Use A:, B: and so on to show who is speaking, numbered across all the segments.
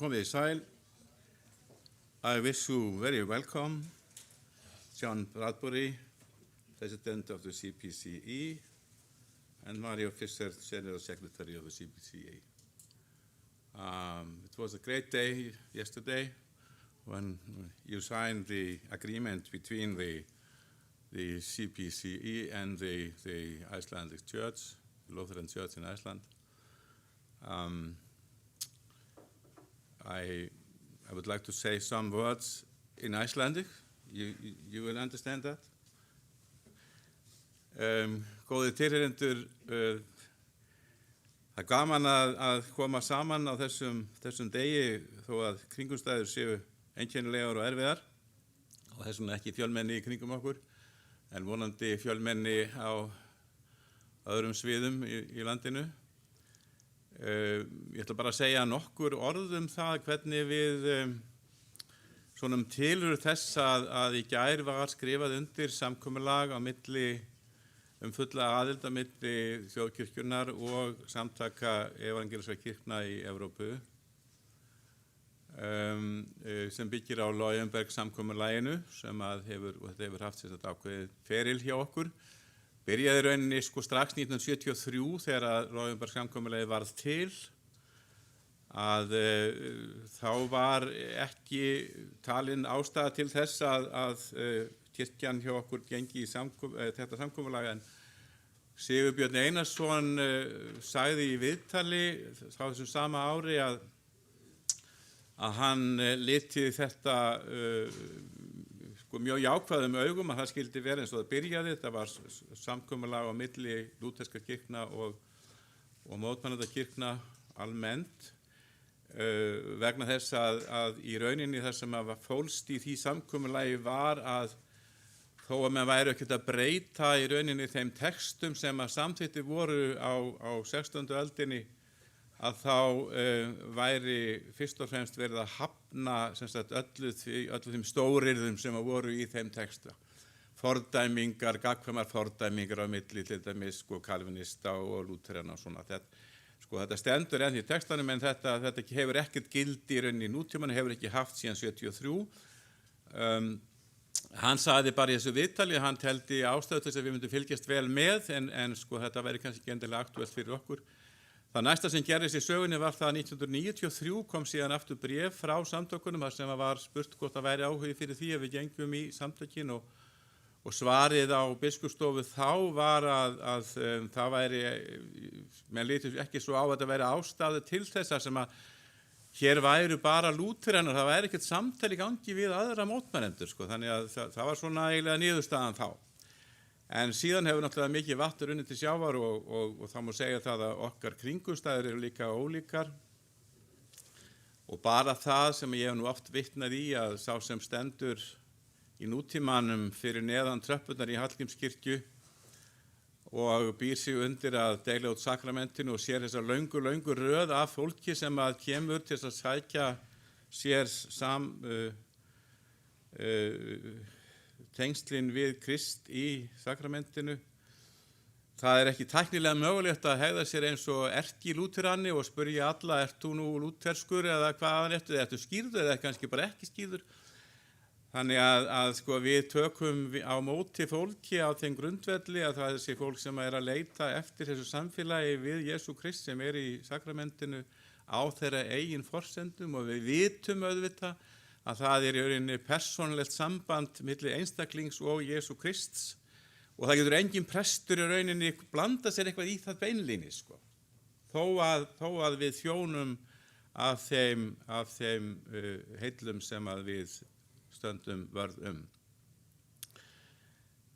A: Komið sæl. I wish you very welcome, John Bradbury, President of the CPCE, and Mario Fischer, General Secretary of the CPCE. It was a great day yesterday when you signed the agreement between the CPCE and the Icelandic Church, the Lutheran Church in Iceland. I would like to say some words in Icelandic. You will understand that? Góðir tilheyrendur, það gaman að koma saman á þessum degi þó að kringumstæður séu einkennilegar og erfiðar og þessum ekki fjölmenni í kringum okkur en vonandi fjölmenni á öðrum sviðum í landinu. Ég ætla bara að segja nokkur orð það hvernig við svona tilurð þess að í gær var skrifað undir samkomulag á milli fulla aðild á milli Þjóðkirkjunnar og samtaka evangeliskra kirkna í Evrópu sem byggir á Loinberg samkomulaginu sem þetta hefur haft sér ákveðið feril hjá okkur. Byrjaði rauninni strax 1973 þegar að Loinberg samkomulagið varð til að þá var ekki talin ástæða til þess að kirkjan hjá okkur gengi í þetta samkomulag en Sigurbjörn Einarsson sagði í viðtali á þessum sama ári að hann liti þetta mjög jákvæðum augum að það skildi vera eins og það byrjaði. Það var samkomulag á milli lúterska kirkna og mótmælenda kirkna almennt vegna þess að í rauninni það sem fólst í því samkomulagi var að þó að menn væru ekkert að breyta í rauninni þeim textum sem samþykktir voru á 16. öldinni að þá væri fyrst og fremst verið að hafna öllu þeim stórirðum sem voru í þeim texta. Fordæmingar, gagnkvæmar fordæmingar á milli til dæmis kalvinista og Lutheran og svona. Þetta stendur enn í textanum en þetta hefur ekkert gildi í rauninni í nútímanum, hefur ekki haft síðan 73. Hann sagði bara í þessu viðtali að hann teldi ástæðu þess að við myndum fylgjast vel með en þetta væri kannski ekki endilega aktuelt fyrir okkur. Það næsta sem gerðist í sögunni var það að 1993 kom síðan aftur bréf frá samtökunum þar sem var spurt hvort það væri áhugi fyrir því að við gengum í samtökin og svarið á biskupsstofu þá var að það væri, menn lítur ekki svo á að þetta væri ástæðu til þess sem að hér væru bara Lutheranar, það væri ekkert samtal í gangi við aðra mótmælendur, þannig að það var svona eiginlega niðurstaðan þá. En síðan hefur náttúrulega mikið vatn runnið til sjávar og það má segja það að okkar kringumstæður eru líka ólíkar og bara það sem ég hef nú oft vitnað í að sá sem stendur í nútímanum fyrir neðan tröppurnar í Hallgrímskirkju og býr sig undir að deila út sakramentinu og sér þessa löngu röð af fólki sem að kemur til að sækja sér tengslin við Krist í sakramentinu. Það ekki tæknilega mögulegt að hegða sér eins og erki-lúterani og spyrja alla, ert þú nú lúterskur eða hvaðan ertu skýrður eða kannski bara ekki skýrður. Þannig að við tökum á móti fólki á þeim grundvelli að það þessi fólk sem að leita eftir þessu samfélagi við Jesú Krist sem í sakramentinu á þeirra eigin forsendum og við vitum auðvitað að það í rauninni persónulegt samband milli einstaklings og Jesú Krists og það getur engin prestur í rauninni blanda sér eitthvað í það beinlínis þó að við þjónum af þeim heillum sem að við stöndum vörð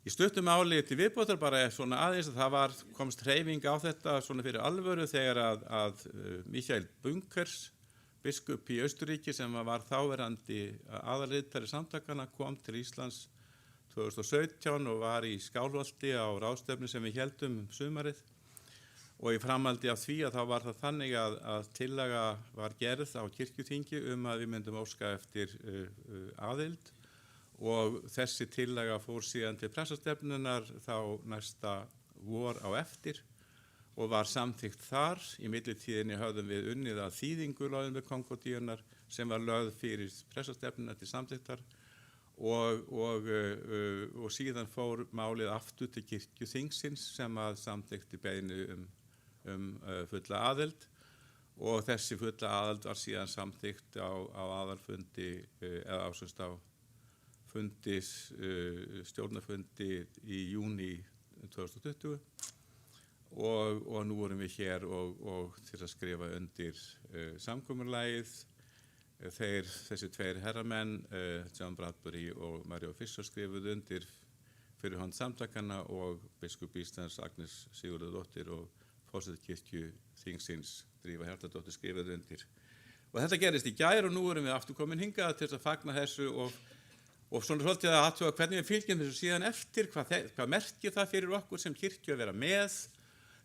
A: Í stuttu máli til viðbótar bara svona aðeins að það komst hreyfing á þetta svona fyrir alvöru þegar að Michael Bunkers biskup í Austurríki sem var þáverandi aðalritari samtakana kom til Íslands 2017 og var í Skálholti á ráðstefnu sem við héldum sumarið og í framhaldi af því að þá var það þannig að tillaga var gerð á kirkjuþingi að við myndum óska eftir aðild og þessi tillaga fór síðan til pressastefnunar þá næsta vor á eftir og var samþykkt þar. Í millitíðinni höfðum við unnið að þýðingu Loinberg Agreement sem var lögð fyrir pressastefnuna til samþykktar og síðan fór málið aftur til kirkjuþingsins sem að samþykkti beiðni fulla aðild og þessi fulla aðild var síðan samþykkt á aðalfundi eða ásvist á stjórnarfundi í júní 2020 og nú erum við hér og til að skrifa undir samkomulagið. Þessi tveir herramenn, John Bradbury og Mario Fischer skrifuðu undir fyrir hönd samtakana og biskup Íslands Agnes Sigurðardóttir og forseti kirkjuþingsins Drífa Hjartardóttir skrifuðu undir. Og þetta gerist í gær og nú erum við aftur komin hingað til að fagna þessu og svona svolítið að athuga hvernig við fylgjum þessu síðan eftir, hvað merkir það fyrir okkur sem kirkju að vera með.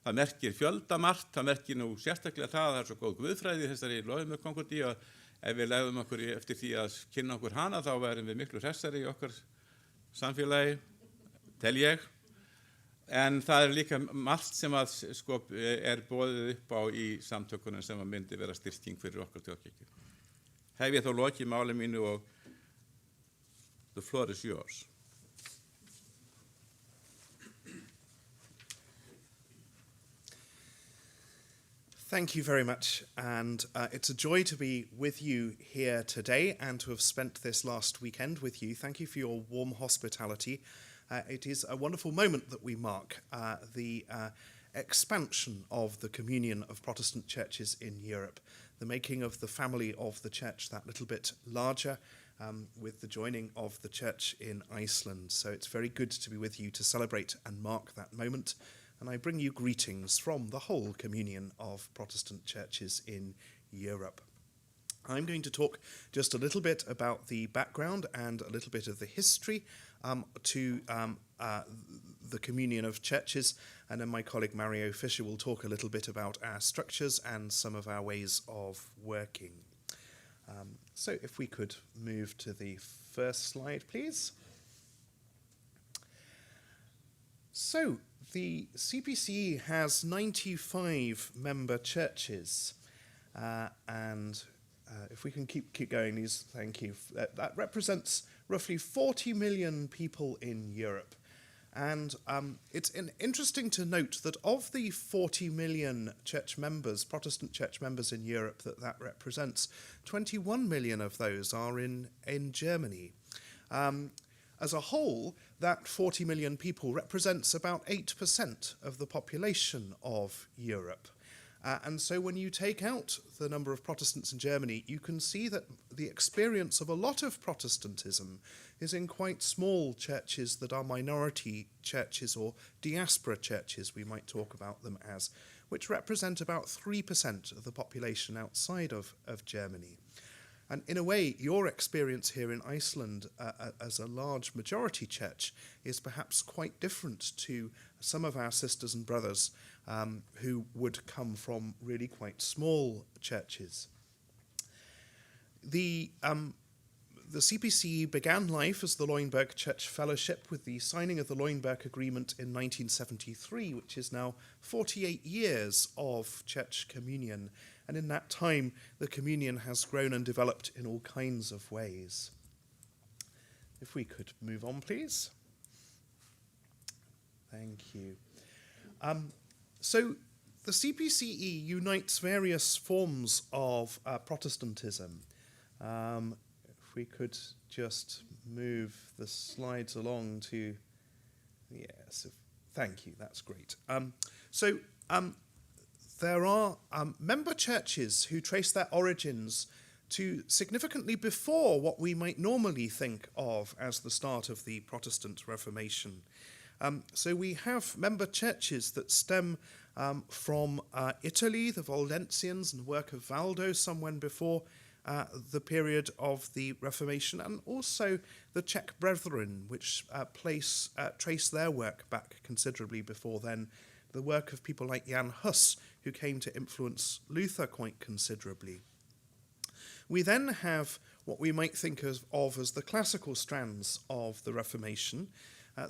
A: Það merkir fjöldamargt, það merkir nú sérstaklega það er svo góð guðfræði þessari Loinberg Agreement og ef við legðum okkur eftir því að kynna okkur hana þá værum við miklu hressari í okkar samfélagi, tel ég. En það er líka margt sem að er boðið upp á í samtökunum sem að myndi vera styrking fyrir okkar þjóðkirkju. Hef ég þá lokið máli mínu og the floor is yours.
B: Thank you very much, and it's a joy to be with you here today and to have spent this last weekend with you. Thank you for your warm hospitality. It is a wonderful moment that we mark the expansion of the communion of Protestant churches in Europe, the making of the family of the church that little bit larger with the joining of the church in Iceland. So it's very good to be with you to celebrate and mark that moment. And I bring you greetings from the whole communion of Protestant churches in Europe. I'm going to talk just a little bit about the background and a little bit of the history to the communion of churches, and then my colleague Mario Fischer will talk a little bit about our structures and some of our ways of working. So if we could move to the first slide, please. So, the CPCE has 95 member churches, and if we can keep going, these, thank you. That represents roughly 40 million people in Europe, and it's interesting to note that of the 40 million church members, Protestant church members in Europe that represents, 21 million of those are in Germany. As a whole, that 40 million people represents about 8% of the population of Europe. And so when you take out the number of Protestants in Germany, you can see that the experience of a lot of Protestantism is in quite small churches that are minority churches or diaspora churches, we might talk about them as, which represent about 3% of the population outside of Germany. And in a way, your experience here in Iceland as a large majority church is perhaps quite different to some of our sisters and brothers who would come from really quite small churches. The CPCE began life as the Loinberg Church Fellowship with the signing of the Loinberg Agreement in 1973, which is now 48 years of church communion. And in that time, the communion has grown and developed in all kinds of ways. If we could move on, please. Thank you. So the CPCE unites various forms of Protestantism. If we could just move the slides along to... Yes, thank you, that's great. There are member churches who trace their origins to significantly before what we might normally think of as the start of the Protestant Reformation. So we have member churches that stem from Italy, the Waldensians and the work of Valdo, somewhere before the period of the Reformation, and also the Czech Brethren, which trace their work back considerably before then, the work of people like Jan Hus, who came to influence Luther quite considerably. We then have what we might think of as the classical strands of the Reformation,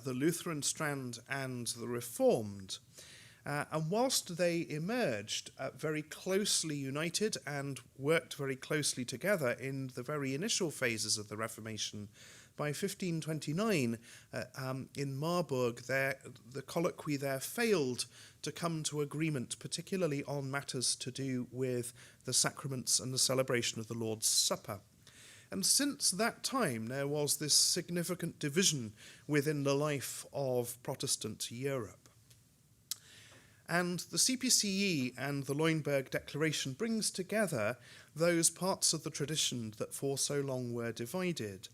B: the Lutheran strand and the Reformed. And whilst they emerged very closely united and worked very closely together in the very initial phases of the Reformation, by 1529 in Marburg, the colloquy there failed to come to agreement, particularly on matters to do with the sacraments and the celebration of the Lord's Supper. And since that time, there was this significant division within the life of Protestant Europe. And the CPCE and the Loinberg Declaration brings together those parts of the tradition that for so long were divided.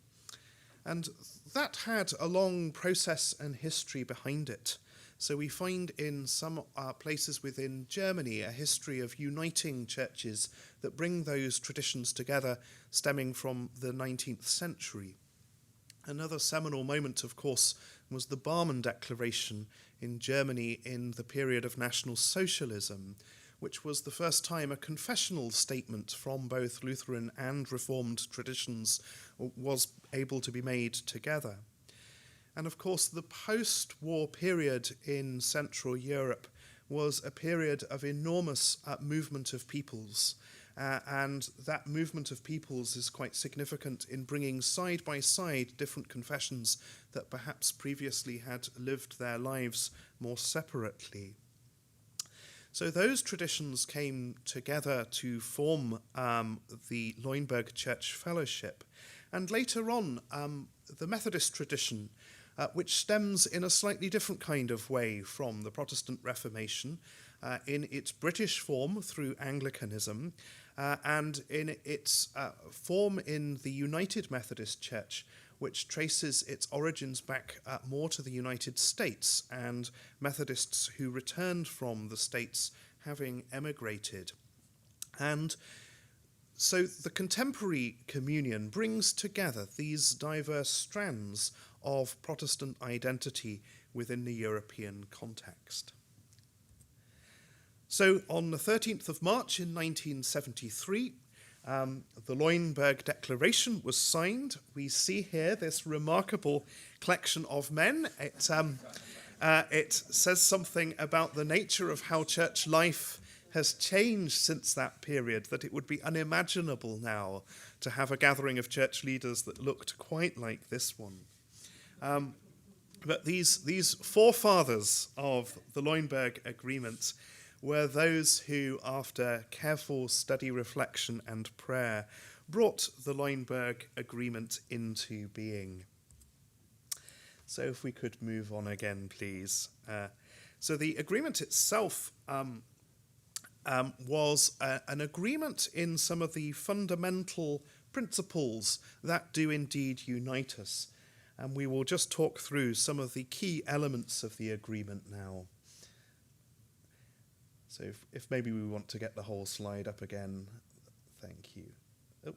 B: And that had a long process and history behind it. So we find in some places within Germany a history of uniting churches that bring those traditions together, stemming from the 19th century. Another seminal moment, of course, was the Barmen Declaration in Germany in the period of National Socialism, which was the first time a confessional statement from both Lutheran and Reformed traditions was able to be made together. And of course, the post-war period in Central Europe was a period of enormous movement of peoples. And that movement of peoples is quite significant in bringing side by side different confessions that perhaps previously had lived their lives more separately. So those traditions came together to form the Loinberg Church Fellowship. And later on, the Methodist tradition, which stems in a slightly different kind of way from the Protestant Reformation, in its British form through Anglicanism, and in its form in the United Methodist Church, which traces its origins back more to the United States and Methodists who returned from the States having emigrated. And so the contemporary communion brings together these diverse strands of Protestant identity within the European context. So on the 13th of March in 1973, the Loinberg Declaration was signed. We see here this remarkable collection of men. It says something about the nature of how church life has changed since that period, that it would be unimaginable now to have a gathering of church leaders that looked quite like this one. But these forefathers of the Loinberg Agreement were those who, after careful study, reflection, and prayer, brought the Loinberg Agreement into being. So if we could move on again, please. So the agreement itself was an agreement in some of the fundamental principles that do indeed unite us. And we will just talk through some of the key elements of the agreement now. So if maybe we want to get the whole slide up again, thank you. Oh.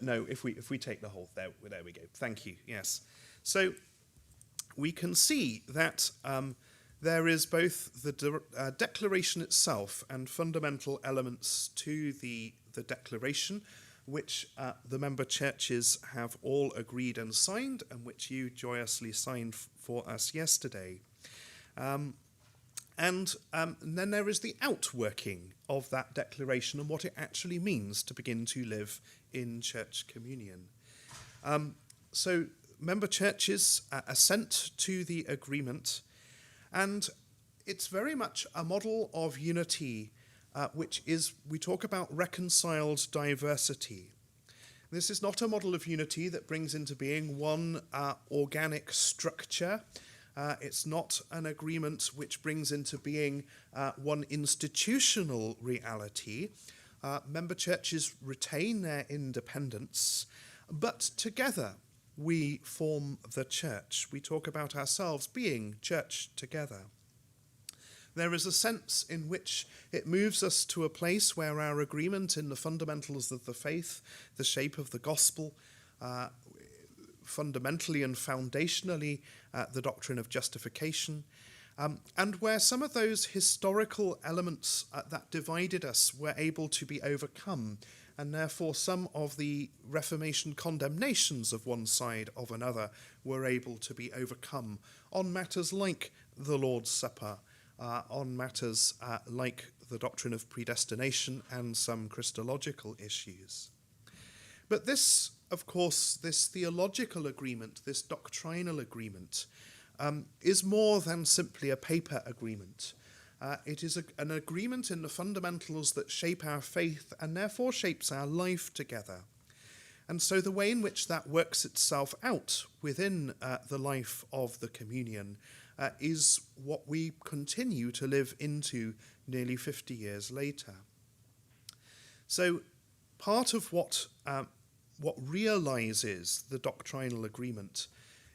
B: No, if we take the whole, there we go. Thank you, yes. So we can see that there is both the declaration itself and fundamental elements to the declaration, which the member churches have all agreed and signed, and which you joyously signed for us yesterday. And then there is the outworking of that declaration and what it actually means to begin to live in church communion. So member churches assent to the agreement, and it's very much a model of unity, which is, we talk about reconciled diversity. This is not a model of unity that brings into being one organic structure. It's not an agreement which brings into being one institutional reality. Member churches retain their independence, but together we form the church. We talk about ourselves being church together. There is a sense in which it moves us to a place where our agreement in the fundamentals of the faith, the shape of the gospel, fundamentally and foundationally the doctrine of justification, and where some of those historical elements that divided us were able to be overcome, and therefore some of the Reformation condemnations of one side of another were able to be overcome on matters like the Lord's Supper, on matters like the doctrine of predestination and some Christological issues. But this, of course, this theological agreement, this doctrinal agreement, is more than simply a paper agreement. It is an agreement in the fundamentals that shape our faith and therefore shapes our life together. And so the way in which that works itself out within the life of the communion is what we continue to live into nearly 50 years later. So part of what realizes the doctrinal agreement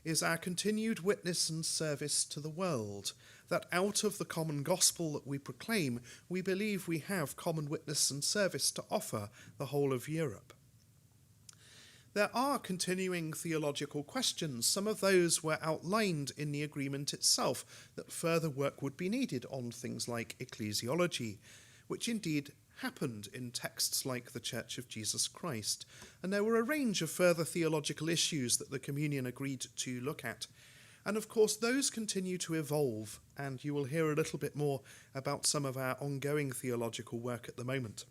B: is our continued witness and service to the world, that out of the common gospel that we proclaim, we believe we have common witness and service to offer the whole of Europe. There are continuing theological questions. Some of those were outlined in the agreement itself, that further work would be needed on things like ecclesiology, which indeed happened in texts like the Church of Jesus Christ. And there were a range of further theological issues that the communion agreed to look at. And of course, those continue to evolve, and you will hear a little bit more about some of our ongoing theological work at the moment.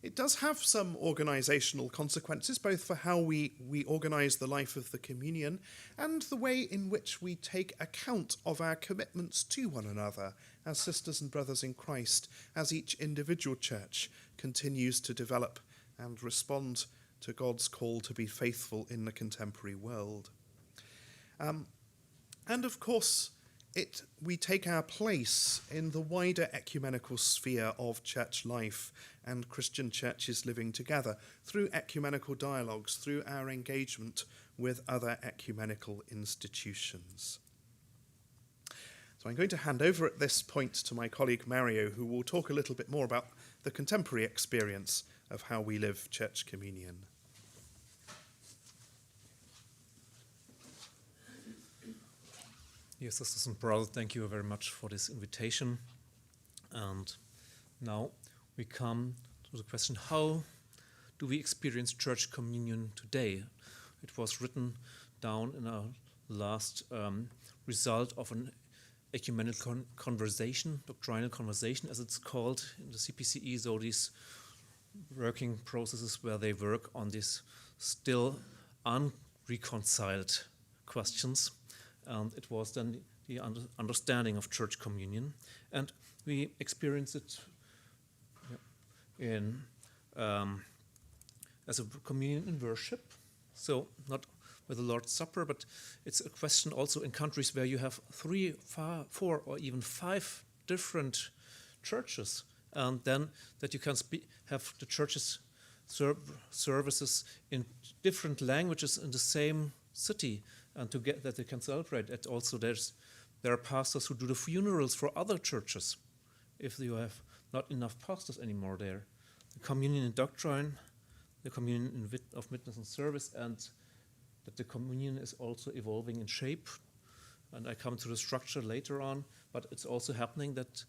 B: It does have some organisational consequences, both for how we organise the life of the communion and the way in which we take account of our commitments to one another as sisters and brothers in Christ, as each individual church continues to develop and respond to God's call to be faithful in the contemporary world. And of course, we take our place in the wider ecumenical sphere of church life and Christian churches living together through ecumenical dialogues, through our engagement with other ecumenical institutions. So I'm going to hand over at this point to my colleague Mario, who will talk a little bit more about the contemporary experience of how we live church communion.
C: Yes, sisters and brothers, thank you very much for this invitation. And now we come to the question, how do we experience church communion today? It was written down in our last result of an ecumenical conversation, doctrinal conversation, as it's called in the CPCE, so these working processes where they work on these still unreconciled questions. And it was then the understanding of church communion. And we experienced it in as a communion in worship. So not with the Lord's Supper, but it's a question also in countries where you have 3, 4, or even 5 different churches. And then that you can have the churches services in different languages in the same city, and to get that they can celebrate it. Also, there are pastors who do the funerals for other churches if you have not enough pastors anymore there. The communion in doctrine, the communion of witness and service, and that the communion is also evolving in shape. And I come to the structure later on, but it's also happening that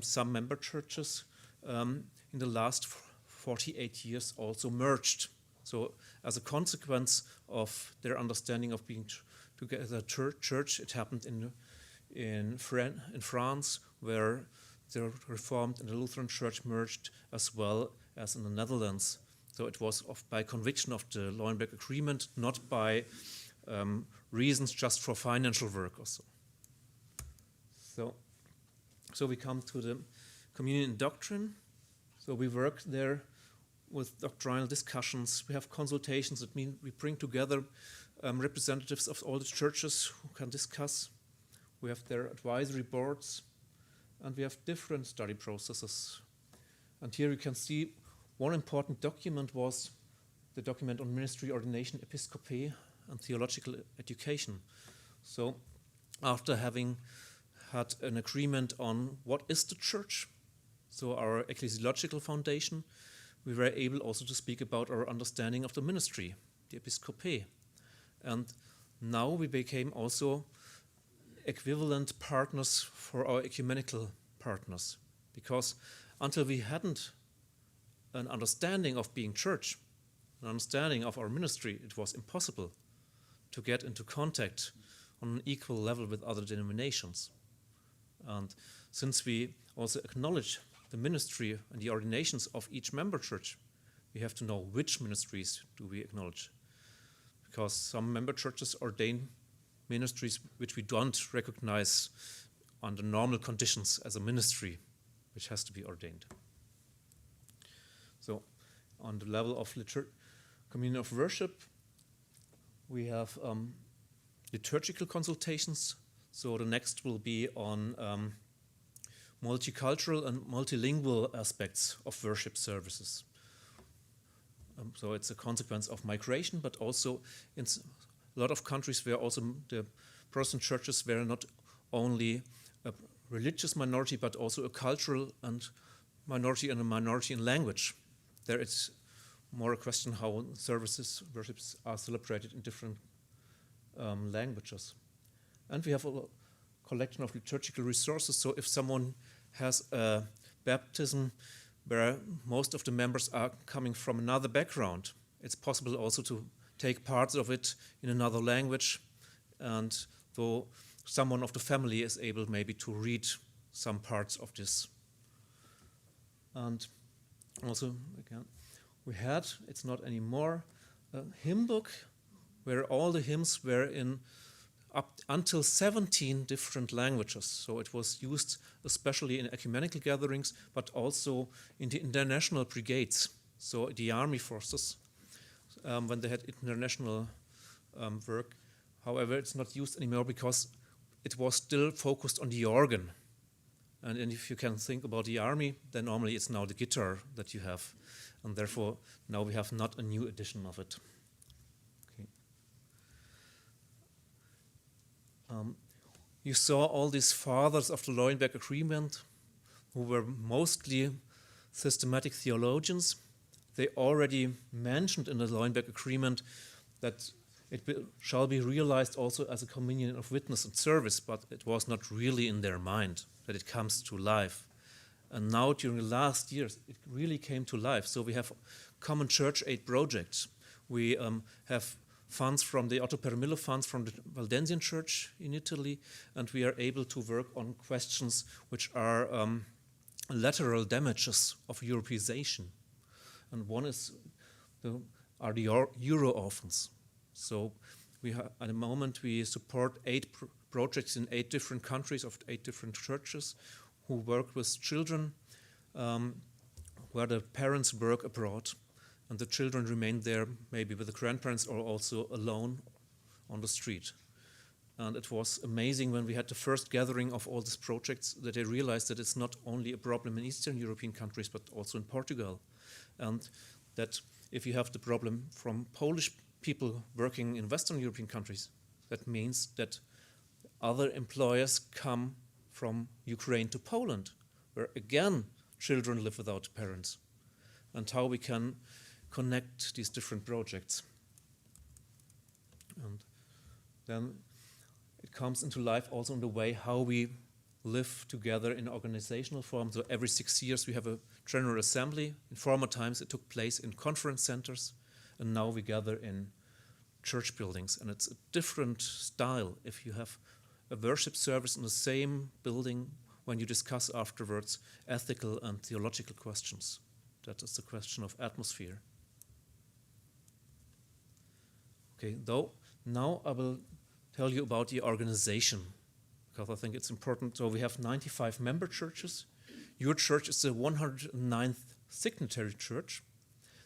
C: some member churches in the last 48 years also merged. So as a consequence of their understanding of being together church, it happened in France, where the Reformed and the Lutheran Church merged, as well as in the Netherlands. So it was by conviction of the Loinberg Agreement, not by reasons just for financial work or so. So we come to the communion in doctrine. So we work there with doctrinal discussions. We have consultations. That means we bring together representatives of all the churches who can discuss. We have their advisory boards, and we have different study processes. And here you can see one important document was the document on ministry, ordination, episcopae, and theological education. So after having had an agreement on what is the church, so our ecclesiological foundation, we were able also to speak about our understanding of the ministry, the episcopae. And now we became also equivalent partners for our ecumenical partners, because until we hadn't an understanding of being church, an understanding of our ministry, it was impossible to get into contact on an equal level with other denominations. And since we also acknowledge the ministry and the ordinations of each member church, we have to know which ministries do we acknowledge. Because some member churches ordain ministries which we don't recognize under normal conditions as a ministry, which has to be ordained. So on the level of communion of worship, we have liturgical consultations. So the next will be on multicultural and multilingual aspects of worship services. So it's a consequence of migration, but also in a lot of countries where also the Protestant churches were not only a religious minority, but also a cultural and a minority in language. There it's more a question how worships are celebrated in different languages. And we have a collection of liturgical resources. So if someone has a baptism where most of the members are coming from another background, it's possible also to take parts of it in another language, and though someone of the family is able maybe to read some parts of this. And also, again, it's not anymore, a hymn book where all the hymns were in up until 17 different languages. So it was used especially in ecumenical gatherings, but also in the international brigades, so the army forces, when they had international work. However, it's not used anymore because it was still focused on the organ. And if you can think about the army, then normally it's now the guitar that you have. And therefore, now we have not a new edition of it. Okay. You saw all these fathers of the Loinberg Agreement, who were mostly systematic theologians. They already mentioned in the Loinberg Agreement that it shall be realized also as a communion of witness and service, but it was not really in their mind that it comes to life. And now during the last years, it really came to life. So we have common church aid projects. We have funds from the Otto Permillo funds from the Valdensian Church in Italy, and we are able to work on questions which are lateral damages of Europeization. And one is the Euro orphans. So at the moment we support 8 projects in 8 different countries of 8 different churches who work with children where the parents work abroad and the children remain there maybe with the grandparents or also alone on the street. And it was amazing when we had the first gathering of all these projects that they realized that it's not only a problem in Eastern European countries but also in Portugal. And that if you have the problem from Polish people working in Western European countries, that means that other employers come from Ukraine to Poland, where again children live without parents, and how we can connect these different projects. And then it comes into life also in the way how we live together in organizational form. So every 6 years we have a general assembly. In former times it took place in conference centers, and now we gather in church buildings. And it's a different style if you have a worship service in the same building when you discuss afterwards ethical and theological questions. That is the question of atmosphere. Okay, though now I will tell you about the organization, because I think it's important. So we have 95 member churches. Your church is the 109th signatory church.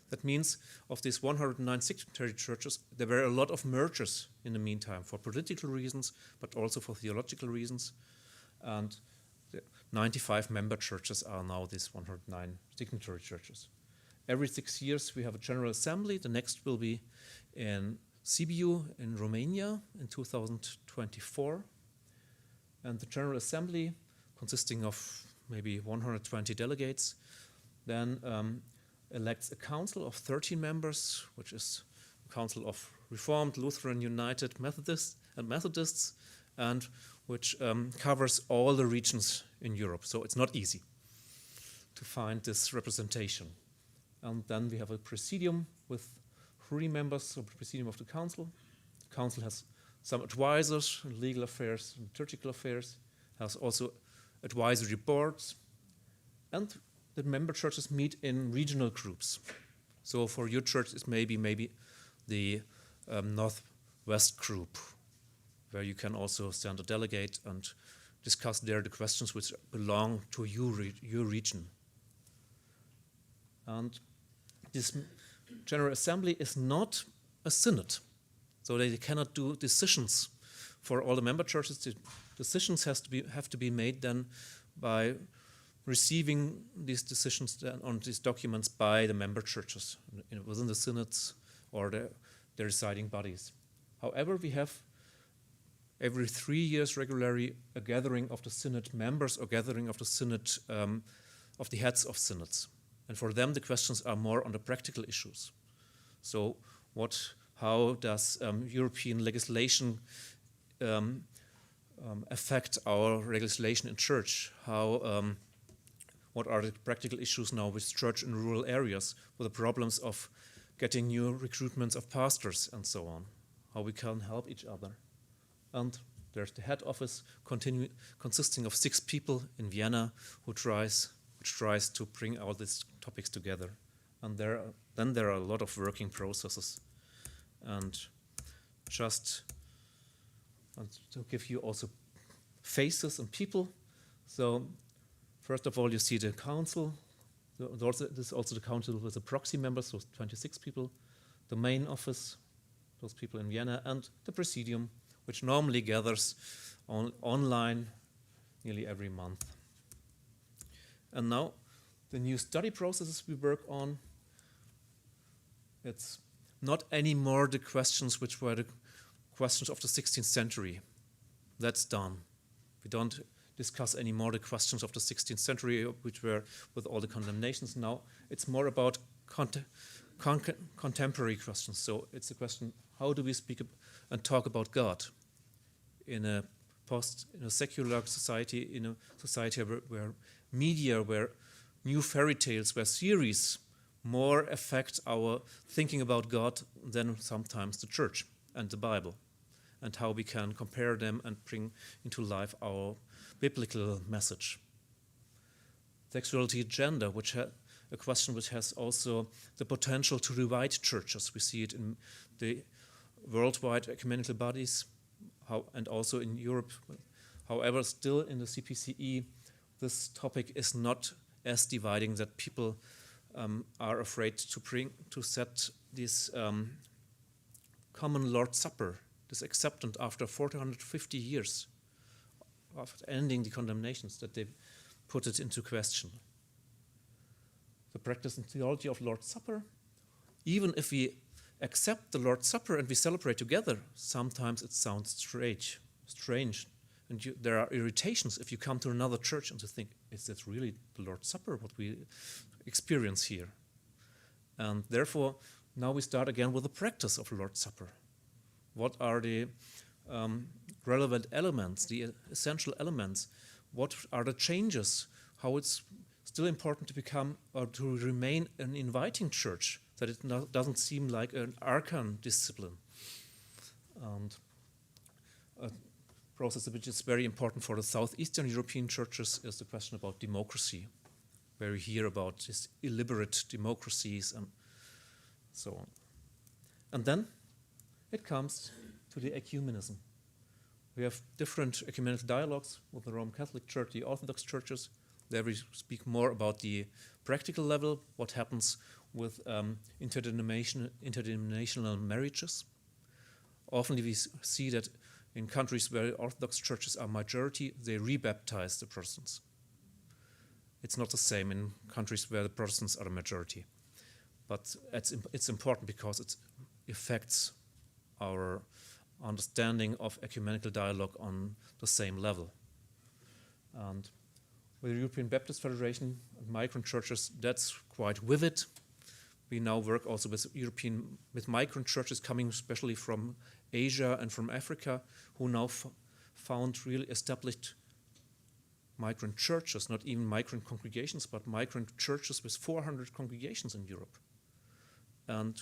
C: That means of these 109 signatory churches, there were a lot of mergers in the meantime for political reasons, but also for theological reasons. And the 95 member churches are now these 109 signatory churches. Every 6 years we have a general assembly. The next will be in Sibiu in Romania in 2024. And the General Assembly, consisting of maybe 120 delegates, then elects a council of 13 members, which is a council of Reformed, Lutheran, United, Methodists, and which covers all the regions in Europe. So it's not easy to find this representation. And then we have a presidium with 3 members of the presidium of the council. The council has some advisors in legal affairs and liturgical affairs, has also advisory boards, and the member churches meet in regional groups. So for your church, it's maybe the Northwest group, where you can also send a delegate and discuss there the questions which belong to your region. And this General Assembly is not a synod, so they cannot do decisions for all the member churches. The decisions have to be made then by receiving these decisions then on these documents by the member churches within the synods or the deciding bodies. However, we have every 3 years regularly a gathering of the synod members or gathering of the synod of the heads of synods. And for them, the questions are more on the practical issues. So how does European legislation affect our legislation in church? What are the practical issues now with church in rural areas, with the problems of getting new recruitments of pastors and so on? How we can help each other. And there's the head office consisting of 6 people in Vienna which tries to bring all these topics together. And then there are a lot of working processes. And just to give you also faces and people. So first of all, you see the council. This is also the council with the proxy members, those 26 people. The main office, those people in Vienna, and the presidium, which normally gathers online nearly every month. And now, the new study processes we work on, it's not anymore the questions which were the questions of the 16th century. That's done. We don't discuss anymore the questions of the 16th century, which were with all the condemnations. Now it's more about contemporary questions. So it's a question, how do we speak and talk about God in a secular society, in a society where media, where new fairy tales, where series more affect our thinking about God than sometimes the church and the Bible, and how we can compare them and bring into life our biblical message. Sexuality, gender, a question which has also the potential to divide churches. We see it in the worldwide ecumenical bodies, and also in Europe. However, still in the CPCE, this topic is not as dividing that people are afraid to set this common Lord's Supper, this acceptance after 450 years after ending the condemnations, that they put it into question. The practice and theology of Lord's Supper, even if we accept the Lord's Supper and we celebrate together, sometimes it sounds strange. And there are irritations if you come to another church and you think, is this really the Lord's Supper, what we experience here? And therefore, now we start again with the practice of the Lord's Supper. What are the relevant elements, the essential elements? What are the changes? How it's still important to become or to remain an inviting church, that it doesn't seem like an arcane discipline. And a process which is very important for the southeastern European churches is the question about democracy, where we hear about these illiberate democracies and so on. And then it comes to the ecumenism. We have different ecumenical dialogues with the Roman Catholic Church, the Orthodox churches. There we speak more about the practical level, what happens with interdenominational marriages. Often we see that in countries where Orthodox churches are majority, they rebaptize the Protestants. It's not the same in countries where the Protestants are a majority. But it's important because it affects our understanding of ecumenical dialogue on the same level. And with the European Baptist Federation and migrant churches, that's quite vivid. We now work also with migrant churches coming especially from Asia and from Africa, who now found really established migrant churches, not even migrant congregations, but migrant churches with 400 congregations in Europe. And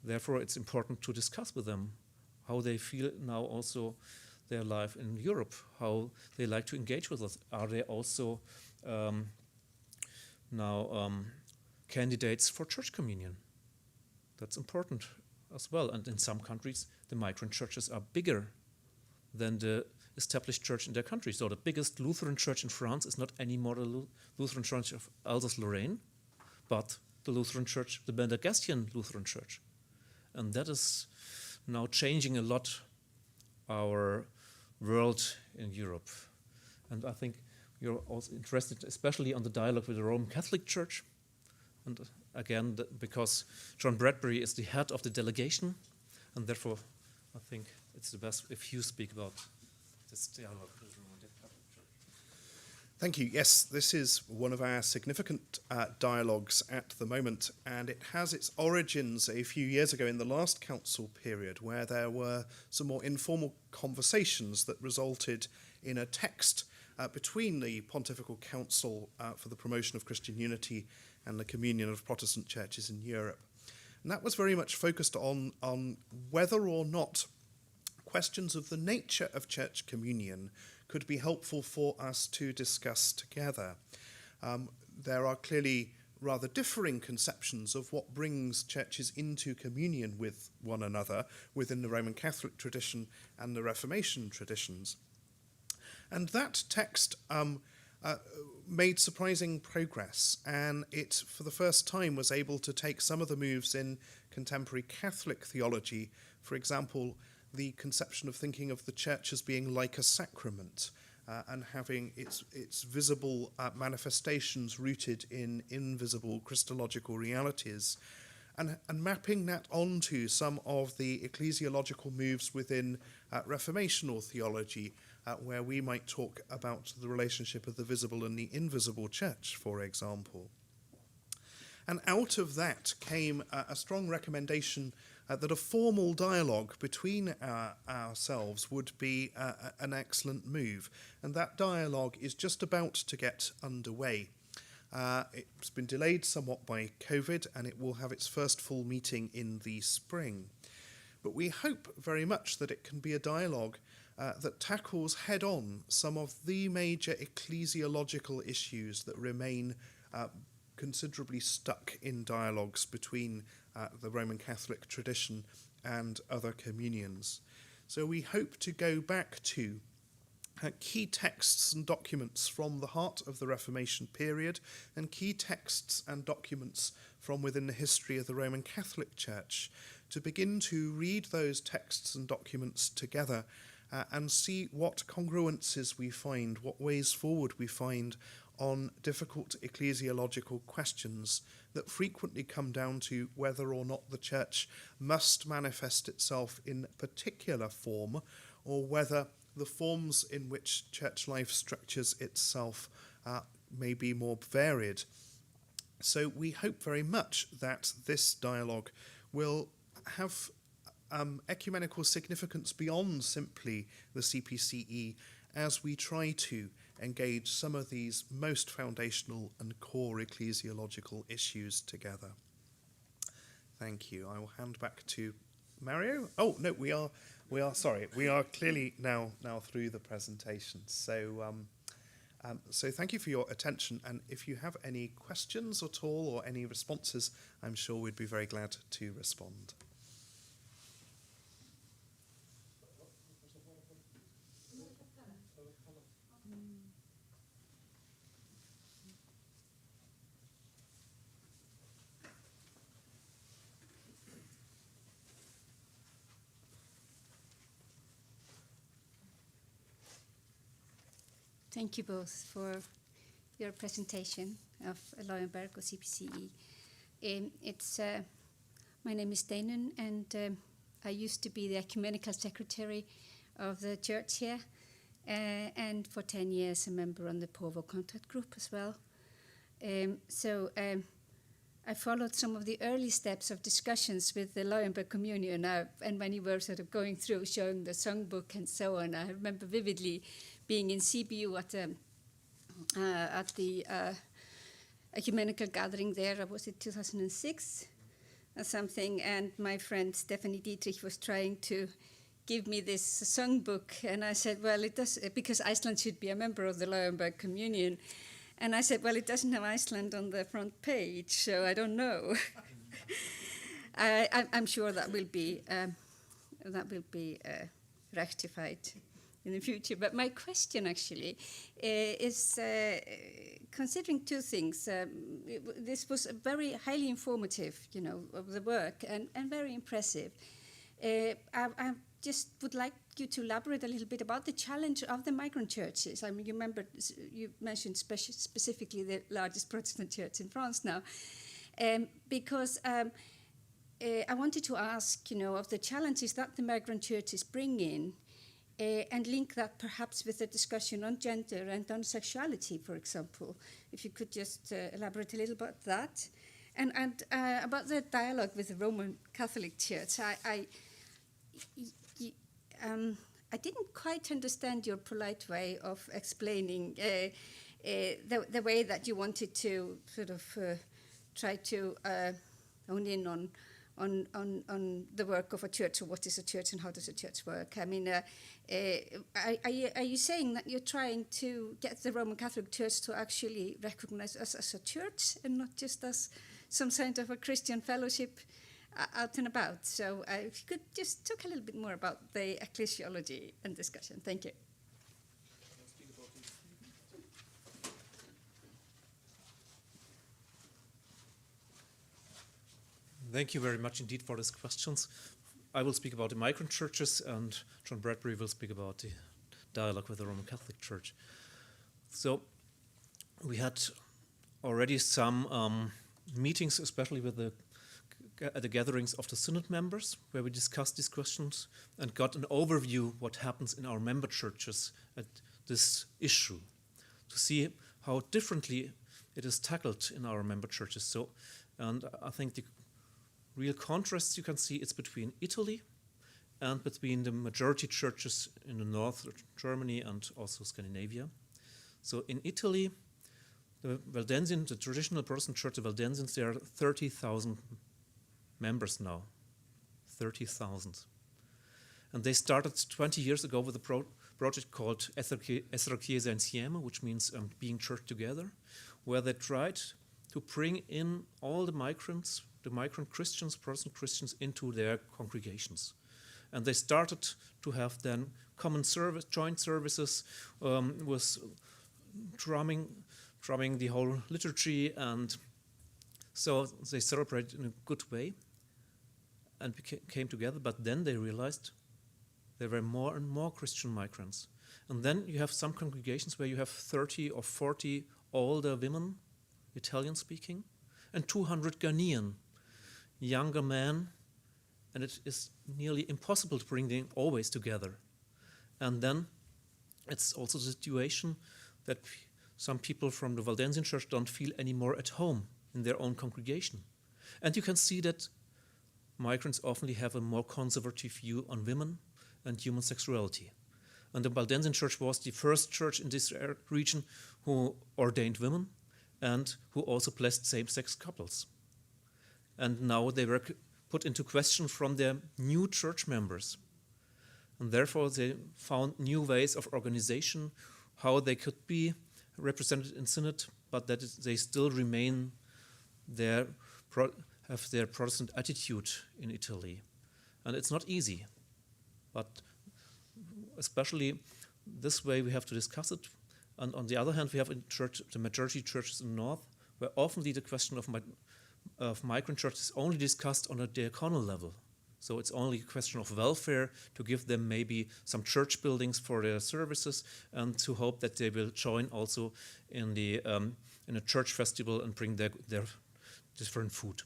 C: therefore it's important to discuss with them how they feel now also their life in Europe, how they like to engage with us. Are they also now candidates for church communion? That's important as well. And in some countries, the migrant churches are bigger than the established church in their country. So the biggest Lutheran church in France is not anymore the Lutheran church of Alsace-Lorraine, but the Lutheran church, the Benedictine Lutheran church. And that is now changing a lot our world in Europe. And I think you're also interested especially on the dialogue with the Roman Catholic Church. And again, because John Bradbury is the head of the delegation, and therefore I think it's the best if you speak about this dialogue with the Roman Catholic Church.
B: Thank you. Yes, this is one of our significant dialogues at the moment, and it has its origins a few years ago in the last council period, where there were some more informal conversations that resulted in a text between the Pontifical Council for the Promotion of Christian Unity and the Communion of Protestant Churches in Europe. And that was very much focused on whether or not questions of the nature of church communion could be helpful for us to discuss together. There are clearly rather differing conceptions of what brings churches into communion with one another within the Roman Catholic tradition and the Reformation traditions. And that text made surprising progress, and it, for the first time, was able to take some of the moves in contemporary Catholic theology, for example, the conception of thinking of the church as being like a sacrament and having its visible manifestations rooted in invisible Christological realities, and mapping that onto some of the ecclesiological moves within Reformational theology, where we might talk about the relationship of the visible and the invisible church, for example. And out of that came a strong recommendation that a formal dialogue between ourselves would be an excellent move. And that dialogue is just about to get underway. It's been delayed somewhat by COVID, and it will have its first full meeting in the spring. But we hope very much that it can be a dialogue that tackles head-on some of the major ecclesiological issues that remain considerably stuck in dialogues between the Roman Catholic tradition and other communions. So we hope to go back to key texts and documents from the heart of the Reformation period, and key texts and documents from within the history of the Roman Catholic Church, to begin to read those texts and documents together and see what congruences we find, what ways forward we find on difficult ecclesiological questions that frequently come down to whether or not the church must manifest itself in a particular form, or whether the forms in which church life structures itself may be more varied. So we hope very much that this dialogue will have ecumenical significance beyond simply the CPCE, as we try to engage some of these most foundational and core ecclesiological issues together. Thank you. I will hand back to Mario. Oh, no, we are clearly now through the presentation. So thank you for your attention, and if you have any questions at all or any responses, I'm sure we'd be very glad to respond.
D: Thank you both for your presentation of Loinberg CPCE. My name is Danon, and I used to be the ecumenical secretary of the church here, and for 10 years a member on the POVO contact group as well. I followed some of the early steps of discussions with the Loinberg Communion, and when you were sort of going through showing the songbook and so on, I remember vividly being in CBU at the ecumenical gathering there. Was it 2006 or something? And my friend Stephanie Dietrich was trying to give me this songbook, and I said, well, it does, because Iceland should be a member of the Loinberg Communion. And I said, well, it doesn't have Iceland on the front page, so I don't know. I'm sure that will be rectified in the future. But my question actually is considering two things. This was very highly informative, of the work and very impressive. I just would like you to elaborate a little bit about the challenge of the migrant churches. I mean, you mentioned specifically the largest Protestant church in France now, because I wanted to ask, of the challenges that the migrant churches bring in, and link that perhaps with the discussion on gender and on sexuality, for example. If you could just elaborate a little about that. And about the dialogue with the Roman Catholic Church, I didn't quite understand your polite way of explaining the way that you wanted to sort of try to hone in on the work of a church, or what is a church and how does a church work. I mean, are you saying that you're trying to get the Roman Catholic Church to actually recognize us as a church and not just as some kind of a Christian fellowship out and about? So if you could just talk a little bit more about the ecclesiology and discussion. Thank you.
C: Thank you very much indeed for these questions. I will speak about the migrant churches, and John Bradbury will speak about the dialogue with the Roman Catholic Church. So we had already some meetings, especially with at the gatherings of the synod members, where we discussed these questions and got an overview what happens in our member churches at this issue, to see how differently it is tackled in our member churches. So, and I think the real contrasts you can see is between Italy and between the majority churches in the north of Germany and also Scandinavia. So in Italy, the traditional Protestant church, the Valdensians, there are 30,000 members now, 30,000. And they started 20 years ago with a project called Essere Chiesa Insieme, which means being church together, where they tried to bring in all the migrant Christians, Protestant Christians, into their congregations. And they started to have then common service, joint services with drumming the whole liturgy, and so they celebrated in a good way and came together. But then they realized there were more and more Christian migrants. And then you have some congregations where you have 30 or 40 older women, Italian speaking, and 200 Ghanaian younger men, and it is nearly impossible to bring them always together. And then it's also the situation that some people from the Valdensian church don't feel any more at home in their own congregation. And you can see that migrants often have a more conservative view on women and human sexuality. And the Valdensian church was the first church in this region who ordained women and who also blessed same-sex couples. And now they were put into question from their new church members. And therefore they found new ways of organization, how they could be represented in synod, but that they still remain have their Protestant attitude in Italy. And it's not easy, but especially this way we have to discuss it. And on the other hand, we have the majority churches in the north, where often the question of migrant churches is only discussed on a diaconal level. So it's only a question of welfare, to give them maybe some church buildings for their services, and to hope that they will join also in a church festival and bring their different food.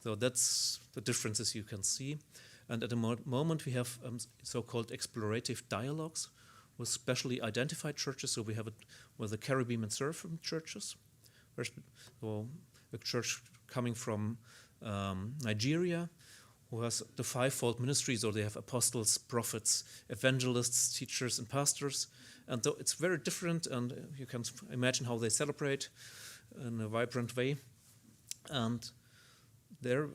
C: So that's the differences you can see. And at the moment we have so-called explorative dialogues with specially identified churches. So we have it with the Caribbean and Surfing churches, a church coming from Nigeria, who has the fivefold ministry. So they have apostles, prophets, evangelists, teachers, and pastors. And so it's very different, and you can imagine how they celebrate in a vibrant way. And there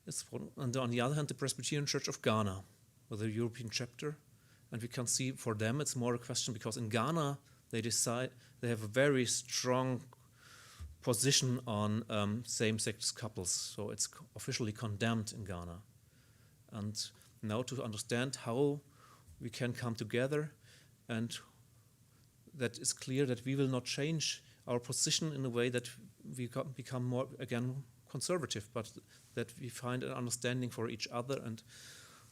C: is one, and on the other hand, the Presbyterian Church of Ghana, with a European chapter. And we can see for them it's more a question because in Ghana they have a very strong position on same-sex couples. So it's officially condemned in Ghana. And now to understand how we can come together, and that is clear that we will not change our position in a way that we become more, again, conservative, but that we find an understanding for each other and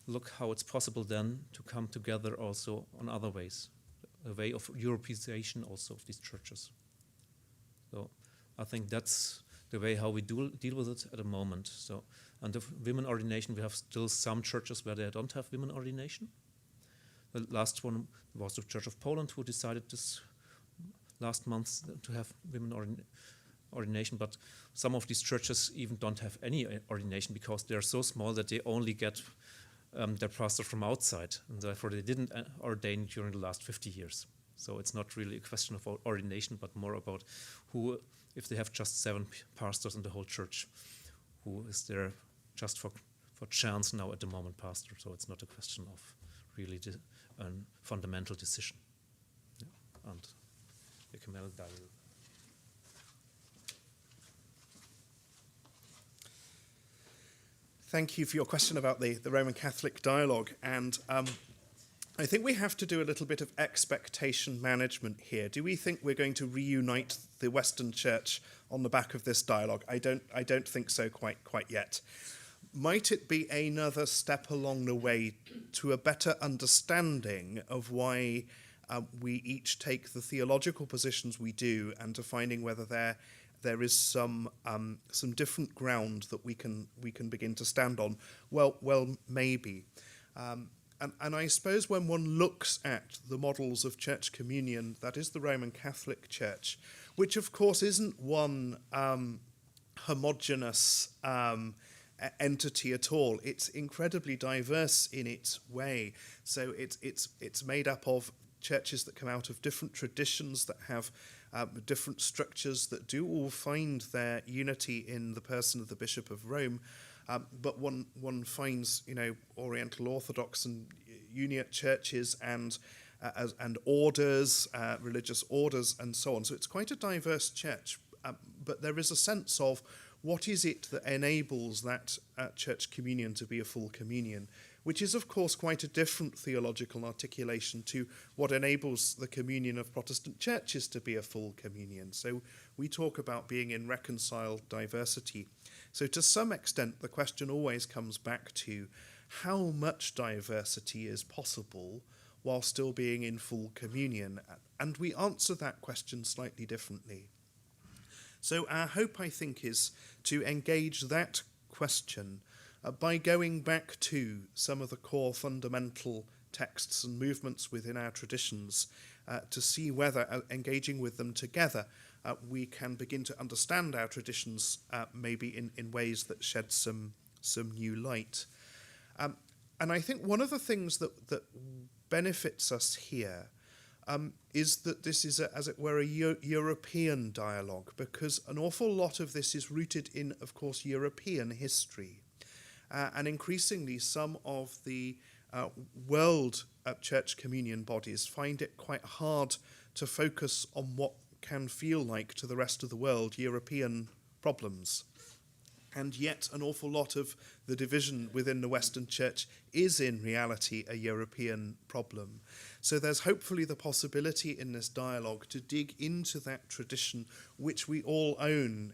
C: look how it's possible then to come together also on other ways, a way of Europeization also of these churches. So I think that's the way how we deal with it at the moment. So, and the women ordination, we have still some churches where they don't have women ordination. The last one was the Church of Poland, who decided this last month to have women ordination, but some of these churches even don't have any ordination because they're so small that they only get their pastor from outside, and therefore they didn't ordain during the last 50 years. So it's not really a question of ordination, but more about who, if they have just 7 pastors in the whole church, who is there just for chance now at the moment pastor. So it's not a question of really a fundamental decision. Yeah. And
B: thank you for your question about the Roman Catholic dialogue. And I think we have to do a little bit of expectation management here. Do we think we're going to reunite the Western Church on the back of this dialogue? I don't think so quite yet. Might it be another step along the way to a better understanding of why we each take the theological positions we do, and to finding whether there is some different ground that we can begin to stand on? Well, maybe. And I suppose when one looks at the models of church communion, that is the Roman Catholic Church, which of course isn't one homogeneous entity at all. It's incredibly diverse in its way. So it's made up of churches that come out of different traditions, that have different structures, that do all find their unity in the person of the Bishop of Rome. But one finds, Oriental Orthodox and Uniate churches and orders, religious orders, and so on. So it's quite a diverse church. But there is a sense of what is it that enables that church communion to be a full communion, which is, of course, quite a different theological articulation to what enables the communion of Protestant churches to be a full communion. So we talk about being in reconciled diversity. So to some extent, the question always comes back to how much diversity is possible while still being in full communion. And we answer that question slightly differently. So our hope, I think, is to engage that question by going back to some of the core fundamental texts and movements within our traditions to see whether, engaging with them together, we can begin to understand our traditions maybe in ways that shed some new light. And I think one of the things that benefits us here is that this is, as it were, a European dialogue, because an awful lot of this is rooted in, of course, European history. And increasingly, some of the world church communion bodies find it quite hard to focus on what can feel like to the rest of the world European problems. And yet an awful lot of the division within the Western Church is in reality a European problem. So there's hopefully the possibility in this dialogue to dig into that tradition which we all own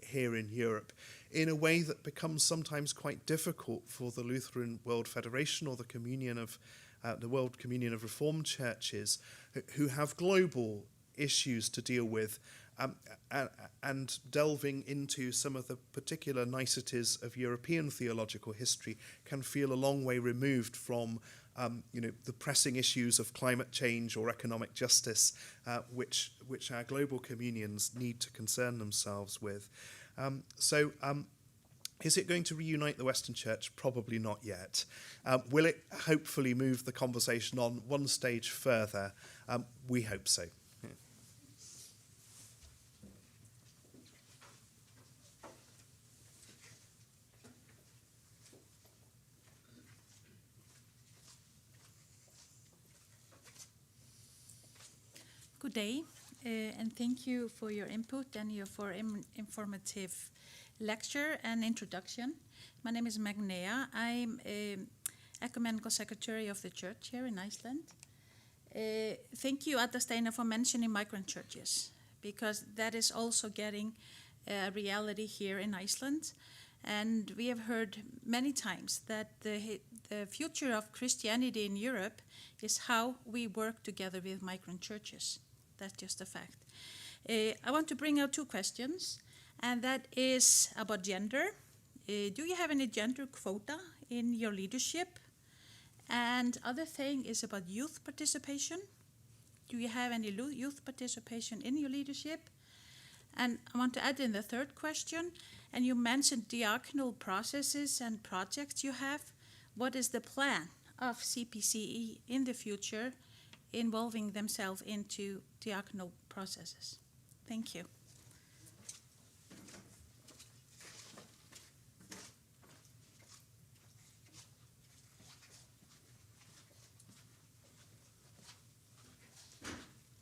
B: here in Europe in a way that becomes sometimes quite difficult for the Lutheran World Federation or the Communion of the World Communion of Reformed Churches who have global issues to deal with, and delving into some of the particular niceties of European theological history can feel a long way removed from the pressing issues of climate change or economic justice, which our global communions need to concern themselves with. Is it going to reunite the Western Church? Probably not yet. Will it hopefully move the conversation on one stage further? We hope so.
E: day, and thank you for your input and your informative lecture and introduction. My name is Magnea. I'm Ecumenical Secretary of the Church here in Iceland. Thank you, Adda Steina, for mentioning migrant churches, because that is also getting a reality here in Iceland. And we have heard many times that the future of Christianity in Europe is how we work together with migrant churches. That's just a fact. I want to bring out two questions, and that is about gender. Do you have any gender quota in your leadership? And other thing is about youth participation. Do you have any youth participation in your leadership? And I want to add in the third question, and you mentioned diaconal processes and projects you have. What is the plan of CPCE in the future involving themselves into diaconal processes? Thank you.